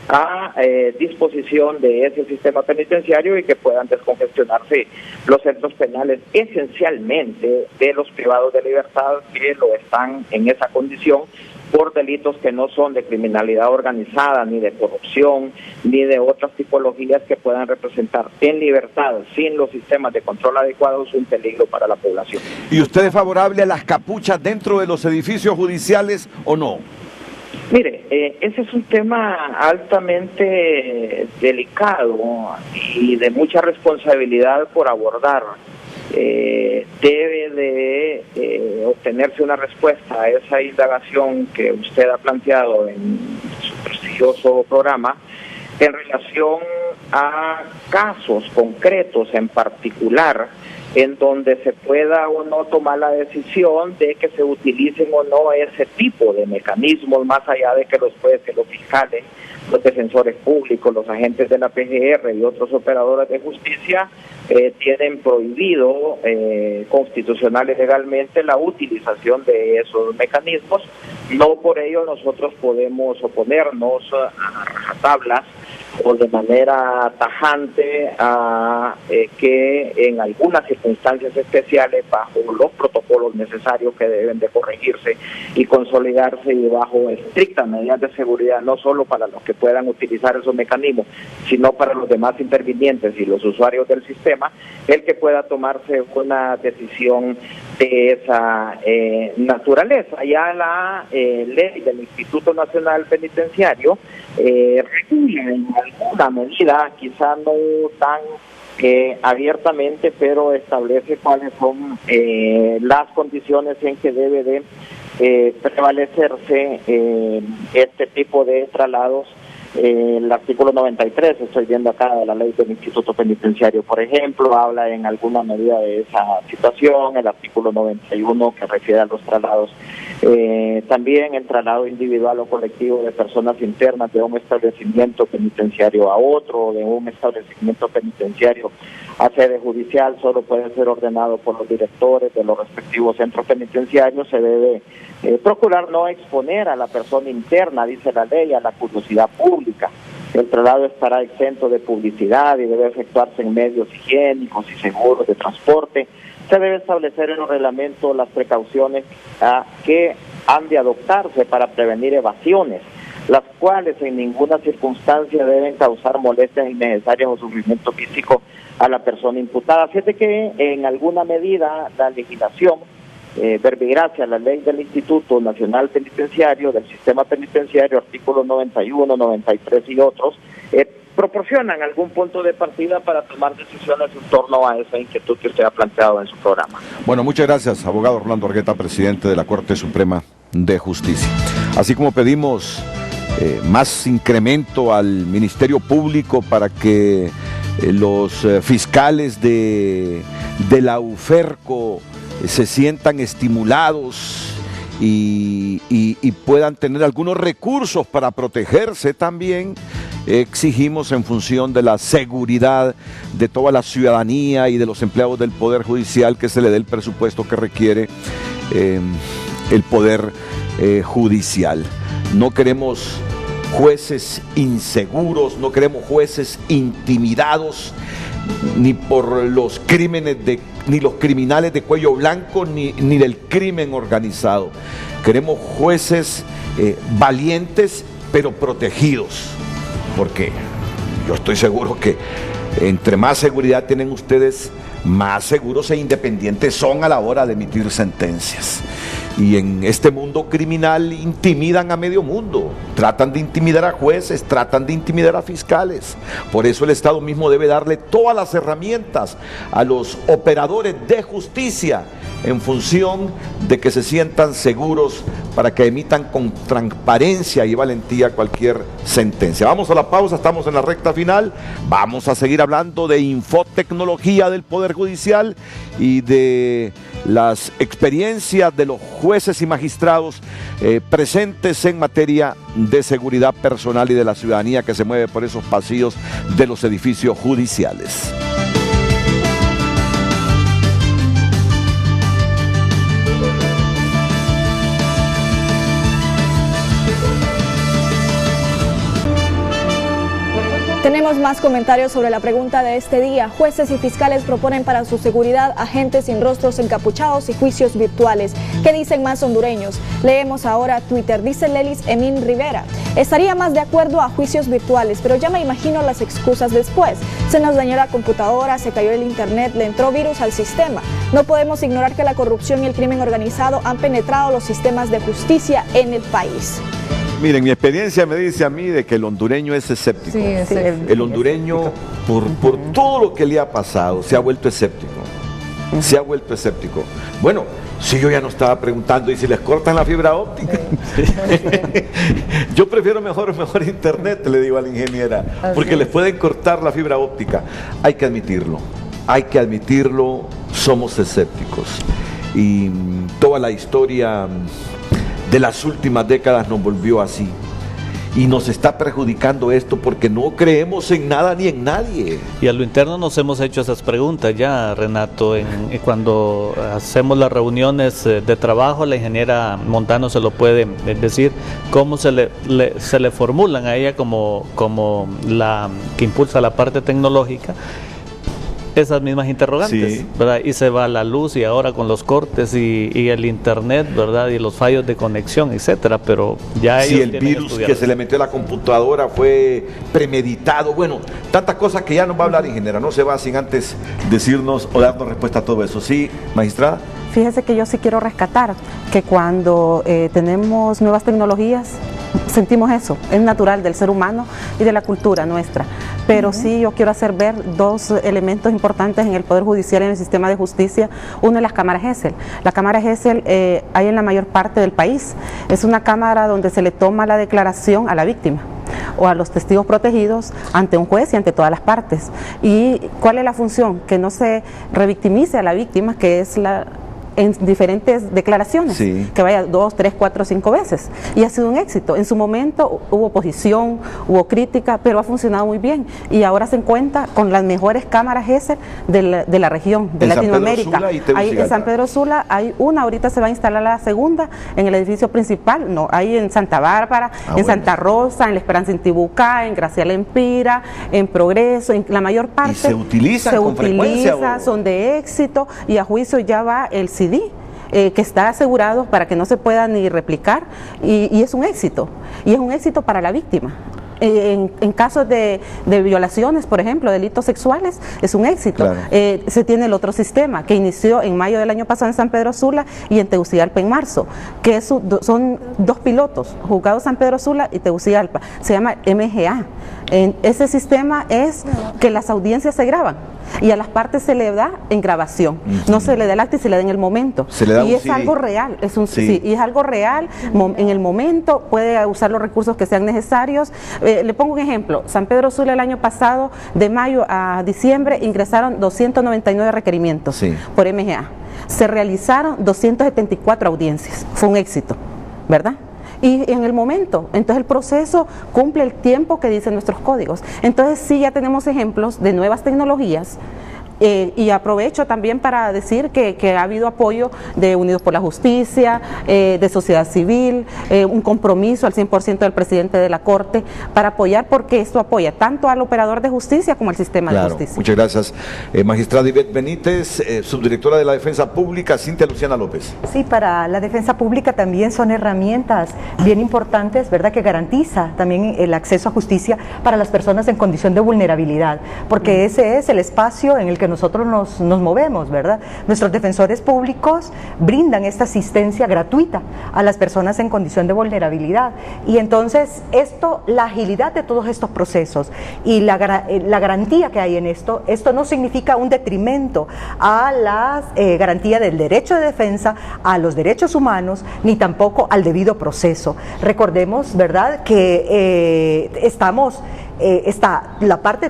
a disposición de ese sistema penitenciario, y que puedan descongestionarse los centros penales, esencialmente de los privados de libertad que lo están en esa condición por delitos que no son de criminalidad organizada, ni de corrupción, ni de otras tipologías que puedan representar en libertad, sin los sistemas de control adecuados, un peligro para la población. ¿Y usted es favorable a las capuchas dentro de los edificios judiciales o no? Mire, ese es un tema altamente delicado y de mucha responsabilidad por abordar. Debe de obtenerse una respuesta a esa indagación que usted ha planteado en su prestigioso programa en relación a casos concretos en particular en donde se pueda o no tomar la decisión de que se utilicen o no ese tipo de mecanismos, más allá de que los jueces, los fiscales, los defensores públicos, los agentes de la PGR y otros operadores de justicia tienen prohibido constitucional y legalmente la utilización de esos mecanismos. No por ello nosotros podemos oponernos a rajatablas o de manera tajante a que en algunas circunstancias especiales, bajo los protocolos necesarios que deben de corregirse y consolidarse y bajo estrictas medidas de seguridad, no solo para los que puedan utilizar esos mecanismos, sino para los demás intervinientes y los usuarios del sistema, el que pueda tomarse una decisión de esa naturaleza. Ya la ley del Instituto Nacional Penitenciario regula en alguna medida, quizá no tan abiertamente, pero establece cuáles son las condiciones en que debe de prevalecerse este tipo de traslados. El artículo 93, estoy viendo acá, de la ley del Instituto Penitenciario, por ejemplo, habla en alguna medida de esa situación. El artículo 91, que refiere a los traslados, también el traslado individual o colectivo de personas internas de un establecimiento penitenciario a otro, de un establecimiento penitenciario a sede judicial, solo puede ser ordenado por los directores de los respectivos centros penitenciarios. Se debe procurar no exponer a la persona interna, dice la ley, a la curiosidad pública. El traslado estará exento de publicidad y debe efectuarse en medios higiénicos y seguros de transporte. Se debe establecer en los reglamentos las precauciones que han de adoptarse para prevenir evasiones, las cuales en ninguna circunstancia deben causar molestias innecesarias o sufrimiento físico a la persona imputada. Así es de que en alguna medida la legislación verbigracia la ley del Instituto Nacional Penitenciario, del Sistema Penitenciario, artículos 91, 93 y otros, proporcionan algún punto de partida para tomar decisiones en torno a esa inquietud que usted ha planteado en su programa. Bueno, muchas gracias, abogado Orlando Argueta, presidente de la Corte Suprema de Justicia. Así como pedimos más incremento al Ministerio Público para que los fiscales de la UFERCO se sientan estimulados y puedan tener algunos recursos para protegerse también, exigimos, en función de la seguridad de toda la ciudadanía y de los empleados del Poder Judicial, que se le dé el presupuesto que requiere el Poder Judicial. No queremos jueces inseguros, no queremos jueces intimidados, ni por los crímenes ni los criminales de cuello blanco, ni del crimen organizado. Queremos jueces valientes, pero protegidos, porque yo estoy seguro que entre más seguridad tienen ustedes, más seguros e independientes son a la hora de emitir sentencias. Y en este mundo criminal intimidan a medio mundo, tratan de intimidar a jueces, tratan de intimidar a fiscales. Por eso el Estado mismo debe darle todas las herramientas a los operadores de justicia en función de que se sientan seguros para que emitan con transparencia y valentía cualquier sentencia. Vamos a la pausa, estamos en la recta final. Vamos a seguir hablando de infotecnología del Poder Judicial y de las experiencias de los jueces y magistrados presentes en materia de seguridad personal y de la ciudadanía que se mueve por esos pasillos de los edificios judiciales. Tenemos más comentarios sobre la pregunta de este día. Jueces y fiscales proponen para su seguridad agentes sin rostros encapuchados y juicios virtuales. ¿Qué dicen más hondureños? Leemos ahora Twitter. Dice Lelis Emín Rivera: estaría más de acuerdo a juicios virtuales, pero ya me imagino las excusas después. Se nos dañó la computadora, se cayó el internet, le entró virus al sistema. No podemos ignorar que la corrupción y el crimen organizado han penetrado los sistemas de justicia en el país. Miren, mi experiencia me dice a mí de que el hondureño es escéptico. Sí, el hondureño, por todo lo que le ha pasado, se ha vuelto escéptico. Se ha vuelto escéptico. Bueno, si yo ya no estaba preguntando, ¿y si les cortan la fibra óptica? Yo prefiero mejor internet, le digo a la ingeniera, porque les pueden cortar la fibra óptica. Hay que admitirlo, somos escépticos. Y toda la historia de las últimas décadas nos volvió así. Y nos está perjudicando esto porque no creemos en nada ni en nadie. Y a lo interno nos hemos hecho esas preguntas ya, Renato. Cuando hacemos las reuniones de trabajo, la ingeniera Montano se lo puede decir, cómo se le formulan a ella como la que impulsa la parte tecnológica esas mismas interrogantes, sí, ¿verdad? Y se va la luz y ahora con los cortes y el internet, ¿verdad? Y los fallos de conexión, etcétera, pero ya si el virus que se le metió a la computadora fue premeditado, bueno, tantas cosas que ya nos va a hablar ingeniera, no se va sin antes decirnos o darnos respuesta a todo eso. Sí, magistrada. Fíjese que yo sí quiero rescatar que cuando tenemos nuevas tecnologías, sentimos eso, es natural del ser humano y de la cultura nuestra. Pero sí yo quiero hacer ver dos elementos importantes en el Poder Judicial y en el sistema de justicia. Uno es las cámaras Gesell. La cámara Gesell hay en la mayor parte del país. Es una cámara donde se le toma la declaración a la víctima o a los testigos protegidos ante un juez y ante todas las partes. ¿Y cuál es la función? Que no se revictimice a la víctima, que es en diferentes declaraciones, sí, que vaya 2, 3, 4, 5 veces, y ha sido un éxito. En su momento hubo oposición, hubo crítica, pero ha funcionado muy bien, y ahora se encuentra con las mejores cámaras Gesell de la región, de Latinoamérica. En San Pedro Sula hay una, ahorita se va a instalar la segunda en el edificio principal, no, hay en Santa Bárbara, en Santa Rosa, en La Esperanza Intibucá, en Graciela Empira, en Progreso, en la mayor parte. ¿Y se utilizan con frecuencia? Son de éxito, y a juicio ya va el CD, que está asegurado para que no se pueda ni replicar, y es un éxito para la víctima. En casos de violaciones, por ejemplo, delitos sexuales, es un éxito. Claro. Se tiene el otro sistema que inició en mayo del año pasado en San Pedro Sula y en Tegucigalpa en marzo, que son dos pilotos, Juzgado San Pedro Sula y Tegucigalpa, se llama MGA. Ese sistema es que las audiencias se graban y a las partes se le da en grabación, no se le da el acta y se le da en el momento, y es algo real, y es algo real, en el momento puede usar los recursos que sean necesarios. Le pongo un ejemplo: San Pedro Sula el año pasado, de mayo a diciembre, ingresaron 299 requerimientos por MGA, se realizaron 274 audiencias, fue un éxito, ¿verdad? Y en el momento, entonces el proceso cumple el tiempo que dicen nuestros códigos. Entonces sí, ya tenemos ejemplos de nuevas tecnologías. Y aprovecho también para decir que ha habido apoyo de Unidos por la Justicia, de sociedad civil, un compromiso al 100% del presidente de la Corte para apoyar, porque esto apoya tanto al operador de justicia como al sistema de justicia. Muchas gracias. Magistrada Ivette Benítez, subdirectora de la Defensa Pública, Cintia Luciana López. Sí, para la Defensa Pública también son herramientas bien importantes, ¿verdad?, que garantiza también el acceso a justicia para las personas en condición de vulnerabilidad, porque ese es el espacio en el que nosotros nos movemos, ¿verdad? Nuestros defensores públicos brindan esta asistencia gratuita a las personas en condición de vulnerabilidad, y entonces la agilidad de todos estos procesos y la garantía que hay en esto no significa un detrimento a la garantía del derecho de defensa, a los derechos humanos, ni tampoco al debido proceso. Recordemos, ¿verdad?, que está la parte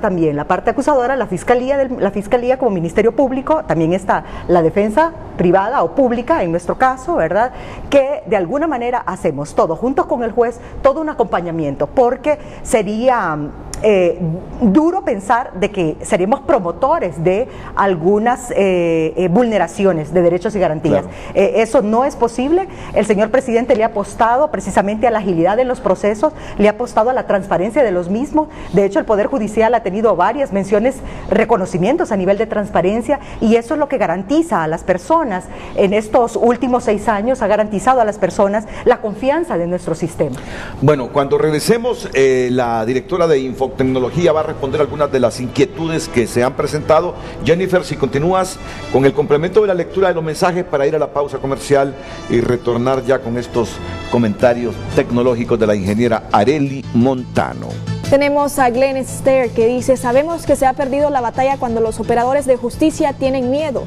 acusadora, la fiscalía como ministerio público, también está la defensa privada o pública, en nuestro caso, ¿verdad?, que de alguna manera hacemos todo, juntos con el juez, todo un acompañamiento, porque sería duro pensar de que seremos promotores de algunas vulneraciones de derechos y garantías. Claro. Eso no es posible. El señor presidente le ha apostado precisamente a la agilidad en los procesos, le ha apostado a la transparencia de los mismos. De hecho, el Poder Judicial ha tenido varias menciones, reconocimientos a nivel de transparencia, y eso es lo que garantiza a las personas. En estos últimos 6 años ha garantizado a las personas la confianza de nuestro sistema. Bueno, cuando regresemos, la directora de Infotecnología va a responder algunas de las inquietudes que se han presentado. Jennifer, si continúas con el complemento de la lectura de los mensajes para ir a la pausa comercial y retornar ya con estos comentarios tecnológicos de la ingeniera Arely Montano. Tenemos a Glenn Stair que dice: sabemos que se ha perdido la batalla cuando los operadores de justicia tienen miedo.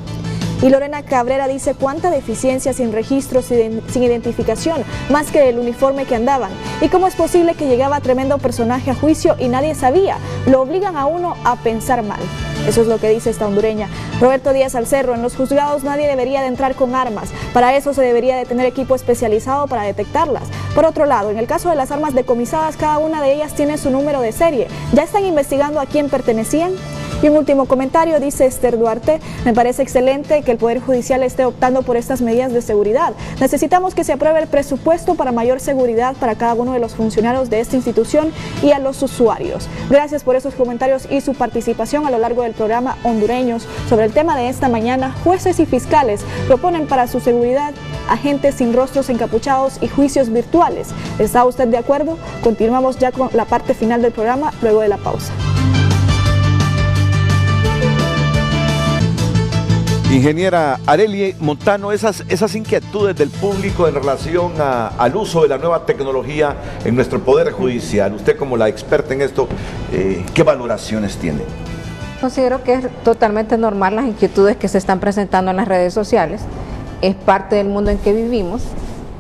Y Lorena Cabrera dice: cuánta deficiencia sin registros, sin identificación, más que el uniforme que andaban. ¿Y cómo es posible que llegaba tremendo personaje a juicio y nadie sabía? Lo obligan a uno a pensar mal. Eso es lo que dice esta hondureña. Roberto Díaz Alcerro: en los juzgados nadie debería de entrar con armas. Para eso se debería de tener equipo especializado para detectarlas. Por otro lado, en el caso de las armas decomisadas, cada una de ellas tiene su número de serie. ¿Ya están investigando a quién pertenecían? Y un último comentario, dice Esther Duarte: me parece excelente que el Poder Judicial esté optando por estas medidas de seguridad. Necesitamos que se apruebe el presupuesto para mayor seguridad para cada uno de los funcionarios de esta institución y a los usuarios. Gracias por esos comentarios y su participación a lo largo del programa Hondureños. Sobre el tema de esta mañana, jueces y fiscales proponen para su seguridad agentes sin rostros encapuchados y juicios virtuales. ¿Está usted de acuerdo? Continuamos ya con la parte final del programa luego de la pausa. Ingeniera Arely Montano, esas inquietudes del público en relación al uso de la nueva tecnología en nuestro Poder Judicial, usted como la experta en esto, ¿qué valoraciones tiene? Considero que es totalmente normal las inquietudes que se están presentando en las redes sociales, es parte del mundo en que vivimos,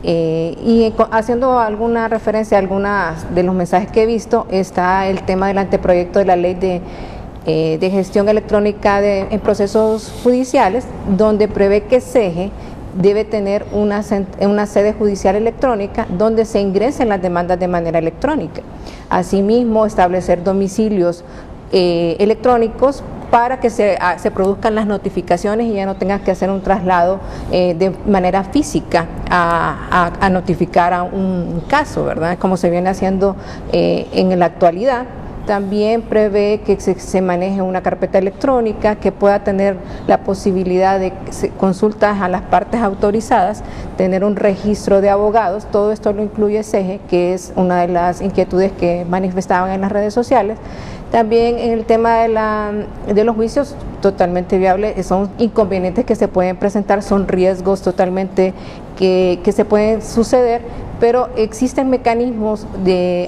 y haciendo alguna referencia a algunos de los mensajes que he visto, está el tema del anteproyecto de la ley de gestión electrónica en procesos judiciales, donde prevé que SEGE debe tener una sede judicial electrónica donde se ingresen las demandas de manera electrónica. Asimismo, establecer domicilios electrónicos para que se produzcan las notificaciones y ya no tengas que hacer un traslado de manera física a notificar a un caso, ¿verdad? Como se viene haciendo en la actualidad. También prevé que se maneje una carpeta electrónica que pueda tener la posibilidad de consultas a las partes autorizadas, tener un registro de abogados. Todo esto lo incluye SEGE, que es una de las inquietudes que manifestaban en las redes sociales. También en el tema de los juicios, totalmente viable, son inconvenientes que se pueden presentar, son riesgos totalmente que se pueden suceder, pero existen mecanismos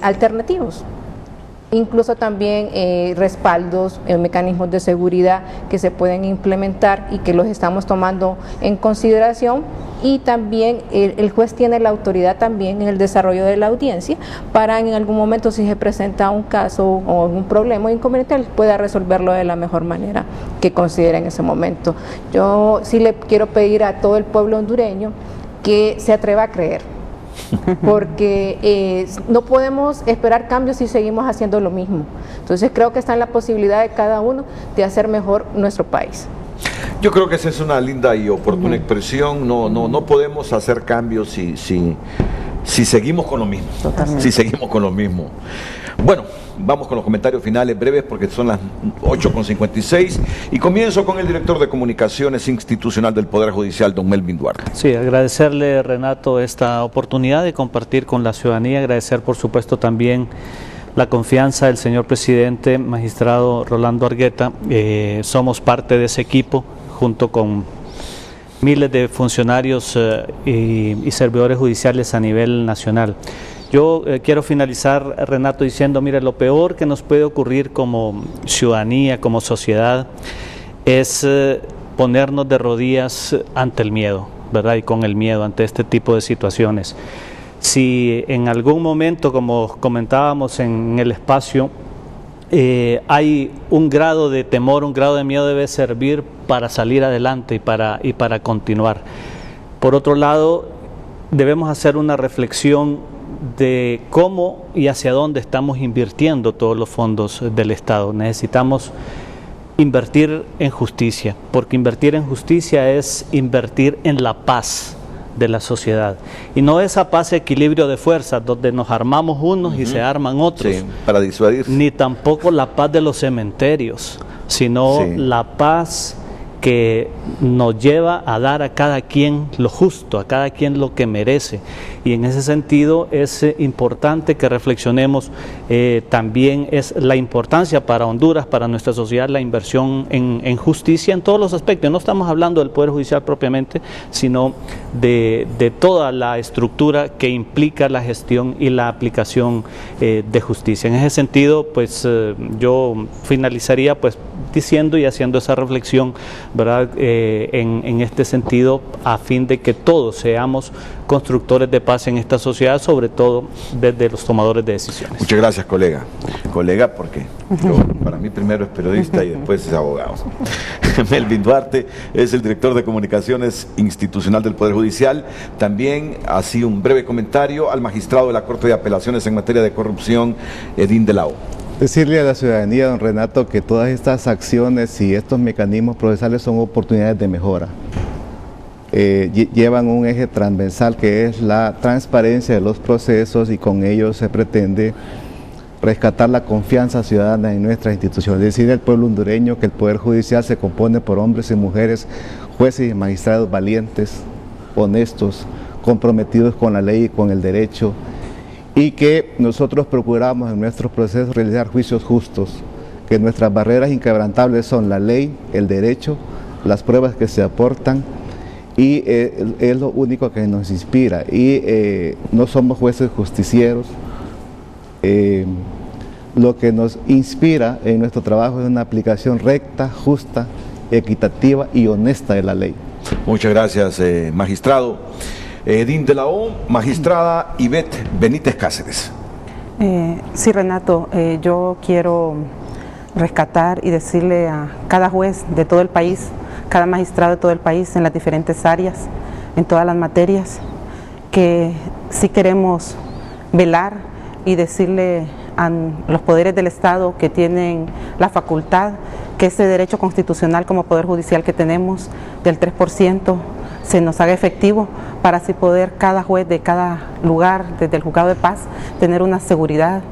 alternativos. Incluso también respaldos, mecanismos de seguridad que se pueden implementar y que los estamos tomando en consideración, y también el juez tiene la autoridad también en el desarrollo de la audiencia para en algún momento, si se presenta un caso o algún problema o inconveniente, él pueda resolverlo de la mejor manera que considere en ese momento. Yo sí le quiero pedir a todo el pueblo hondureño que se atreva a creer, porque no podemos esperar cambios si seguimos haciendo lo mismo. Entonces creo que está en la posibilidad de cada uno de hacer mejor nuestro país. Yo creo que esa es una linda y oportuna expresión. No podemos hacer cambios si seguimos con lo mismo. Totalmente. Si seguimos con lo mismo. Bueno, vamos con los comentarios finales breves porque son las 8:56 y comienzo con el director de Comunicaciones Institucional del Poder Judicial, don Melvin Duarte. Sí, agradecerle, Renato, esta oportunidad de compartir con la ciudadanía, agradecer por supuesto también la confianza del señor presidente, magistrado Rolando Argueta. Somos parte de ese equipo junto con miles de funcionarios y servidores judiciales a nivel nacional. Yo quiero finalizar, Renato, diciendo, mire, lo peor que nos puede ocurrir como ciudadanía, como sociedad, es ponernos de rodillas ante el miedo, ¿verdad? Y con el miedo ante este tipo de situaciones. Si en algún momento, como comentábamos en el espacio, hay un grado de temor, un grado de miedo, debe servir para salir adelante y para continuar. Por otro lado, debemos hacer una reflexión de cómo y hacia dónde estamos invirtiendo todos los fondos del Estado. Necesitamos invertir en justicia, porque invertir en justicia es invertir en la paz de la sociedad, y no esa paz equilibrio de fuerzas donde nos armamos unos y se arman otros, sí, para disuadir, ni tampoco la paz de los cementerios, sino la paz que nos lleva a dar a cada quien lo justo, a cada quien lo que merece. Y en ese sentido es importante que reflexionemos, también es la importancia para Honduras, para nuestra sociedad, la inversión en justicia en todos los aspectos. No estamos hablando del Poder Judicial propiamente, sino de toda la estructura que implica la gestión y la aplicación de justicia. En ese sentido, pues yo finalizaría pues diciendo y haciendo esa reflexión, ¿verdad? En este sentido, a fin de que todos seamos constructores de paz en esta sociedad, sobre todo desde los tomadores de decisiones. Muchas gracias, colega. Colega, porque yo, para mí primero es periodista y después es abogado. Melvin Duarte es el director de comunicaciones institucional del Poder Judicial. También así un breve comentario al magistrado de la Corte de Apelaciones en materia de corrupción, Edín de la O. Decirle a la ciudadanía, don Renato, que todas estas acciones y estos mecanismos procesales son oportunidades de mejora. Llevan un eje transversal que es la transparencia de los procesos, y con ello se pretende rescatar la confianza ciudadana en nuestras instituciones. Decirle al pueblo hondureño que el Poder Judicial se compone por hombres y mujeres, jueces y magistrados valientes, honestos, comprometidos con la ley y con el derecho, y que nosotros procuramos en nuestros procesos realizar juicios justos, que nuestras barreras inquebrantables son la ley, el derecho, las pruebas que se aportan, y es lo único que nos inspira. Y no somos jueces justicieros. Lo que nos inspira en nuestro trabajo es una aplicación recta, justa, equitativa y honesta de la ley. Muchas gracias, magistrado. Edín de la O, magistrada Ivette Benítez Cáceres. Sí, Renato, yo quiero rescatar y decirle a cada juez de todo el país, cada magistrado de todo el país en las diferentes áreas, en todas las materias, que sí queremos velar y decirle a los poderes del Estado que tienen la facultad, que ese derecho constitucional como Poder Judicial que tenemos del 3% se nos haga efectivo, para así poder cada juez de cada lugar, desde el juzgado de paz, tener una seguridad,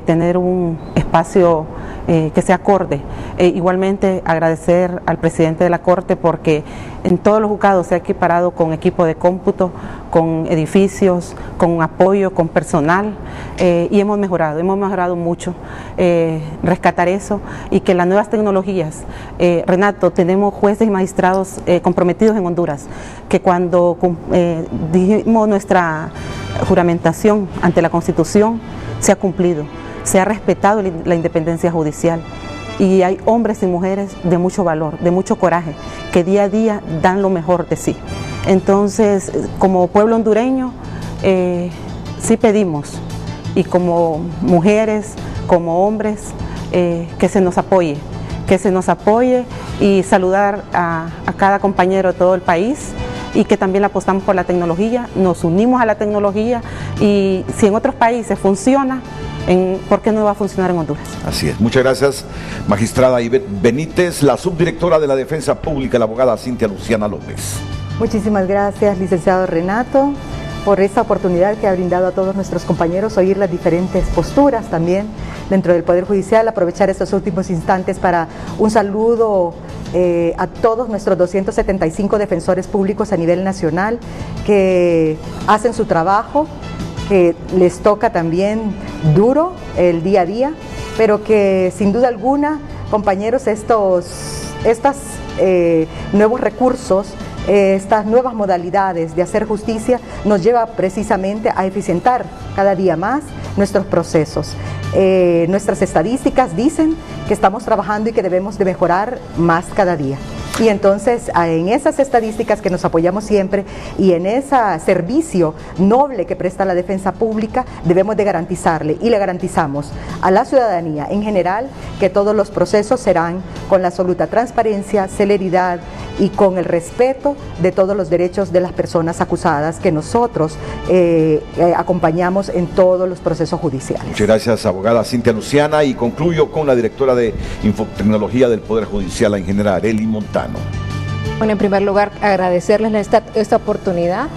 tener un espacio que sea acorde. Igualmente agradecer al presidente de la Corte, porque en todos los juzgados se ha equiparado con equipo de cómputo, con edificios, con apoyo, con personal, y hemos mejorado mucho. Rescatar eso, y que las nuevas tecnologías, Renato, tenemos jueces y magistrados comprometidos en Honduras, que cuando dijimos nuestra juramentación ante la Constitución, se ha cumplido, se ha respetado la independencia judicial, y hay hombres y mujeres de mucho valor, de mucho coraje, que día a día dan lo mejor de sí. Entonces, como pueblo hondureño, sí pedimos, y como mujeres, como hombres, que se nos apoye, y saludar a cada compañero de todo el país, y que también apostamos por la tecnología, nos unimos a la tecnología, y si en otros países funciona, ¿por qué no va a funcionar en Honduras? Así es. Muchas gracias, magistrada Ivette Benítez, la subdirectora de la Defensa Pública, la abogada Cintia Luciana López. Muchísimas gracias, licenciado Renato, por esta oportunidad que ha brindado a todos nuestros compañeros oír las diferentes posturas también dentro del Poder Judicial. Aprovechar estos últimos instantes para un saludo a todos nuestros 275 defensores públicos a nivel nacional que hacen su trabajo, que les toca también duro el día a día, pero que sin duda alguna, compañeros, estos nuevos recursos, estas nuevas modalidades de hacer justicia nos lleva precisamente a eficientar cada día más nuestros procesos. Nuestras estadísticas dicen que estamos trabajando y que debemos de mejorar más cada día. Y entonces en esas estadísticas que nos apoyamos siempre y en ese servicio noble que presta la defensa pública, debemos de garantizarle y le garantizamos a la ciudadanía en general que todos los procesos serán con la absoluta transparencia, celeridad y con el respeto de todos los derechos de las personas acusadas que nosotros acompañamos en todos los procesos judiciales. Muchas gracias, abogada Cintia Luciana, y concluyo con la directora de Infotecnología del Poder Judicial, la ingeniera Arely Montano. Bueno, en primer lugar, agradecerles esta oportunidad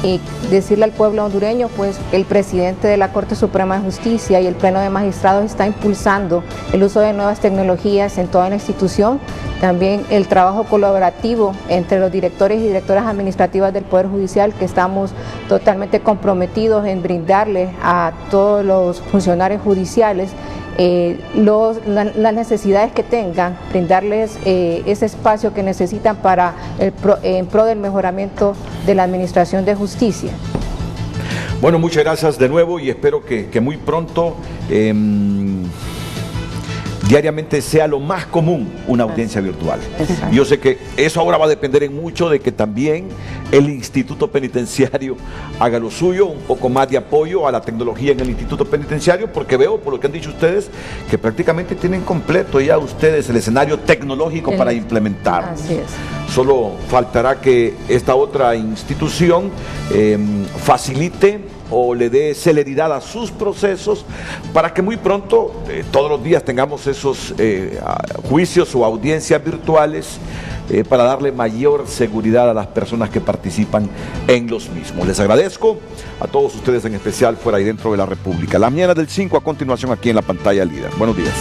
y decirle al pueblo hondureño, pues el presidente de la Corte Suprema de Justicia y el Pleno de Magistrados está impulsando el uso de nuevas tecnologías en toda la institución, también el trabajo colaborativo entre los directores y directoras administrativas del Poder Judicial, que estamos totalmente comprometidos en brindarle a todos los funcionarios judiciales las necesidades que tengan, brindarles ese espacio que necesitan para en pro del mejoramiento de la administración de justicia. Bueno, muchas gracias de nuevo y espero que muy pronto diariamente sea lo más común una audiencia virtual. Exacto. Yo sé que eso ahora va a depender en mucho de que también el Instituto Penitenciario haga lo suyo, un poco más de apoyo a la tecnología en el Instituto Penitenciario, porque veo, por lo que han dicho ustedes, que prácticamente tienen completo ya ustedes el escenario tecnológico para implementar. Así es. Solo faltará que esta otra institución facilite o le dé celeridad a sus procesos para que muy pronto, todos los días, tengamos esos juicios o audiencias virtuales para darle mayor seguridad a las personas que participan en los mismos. Les agradezco a todos ustedes, en especial fuera y dentro de la República. La mañana del 5 a continuación aquí en la pantalla Líder. Buenos días.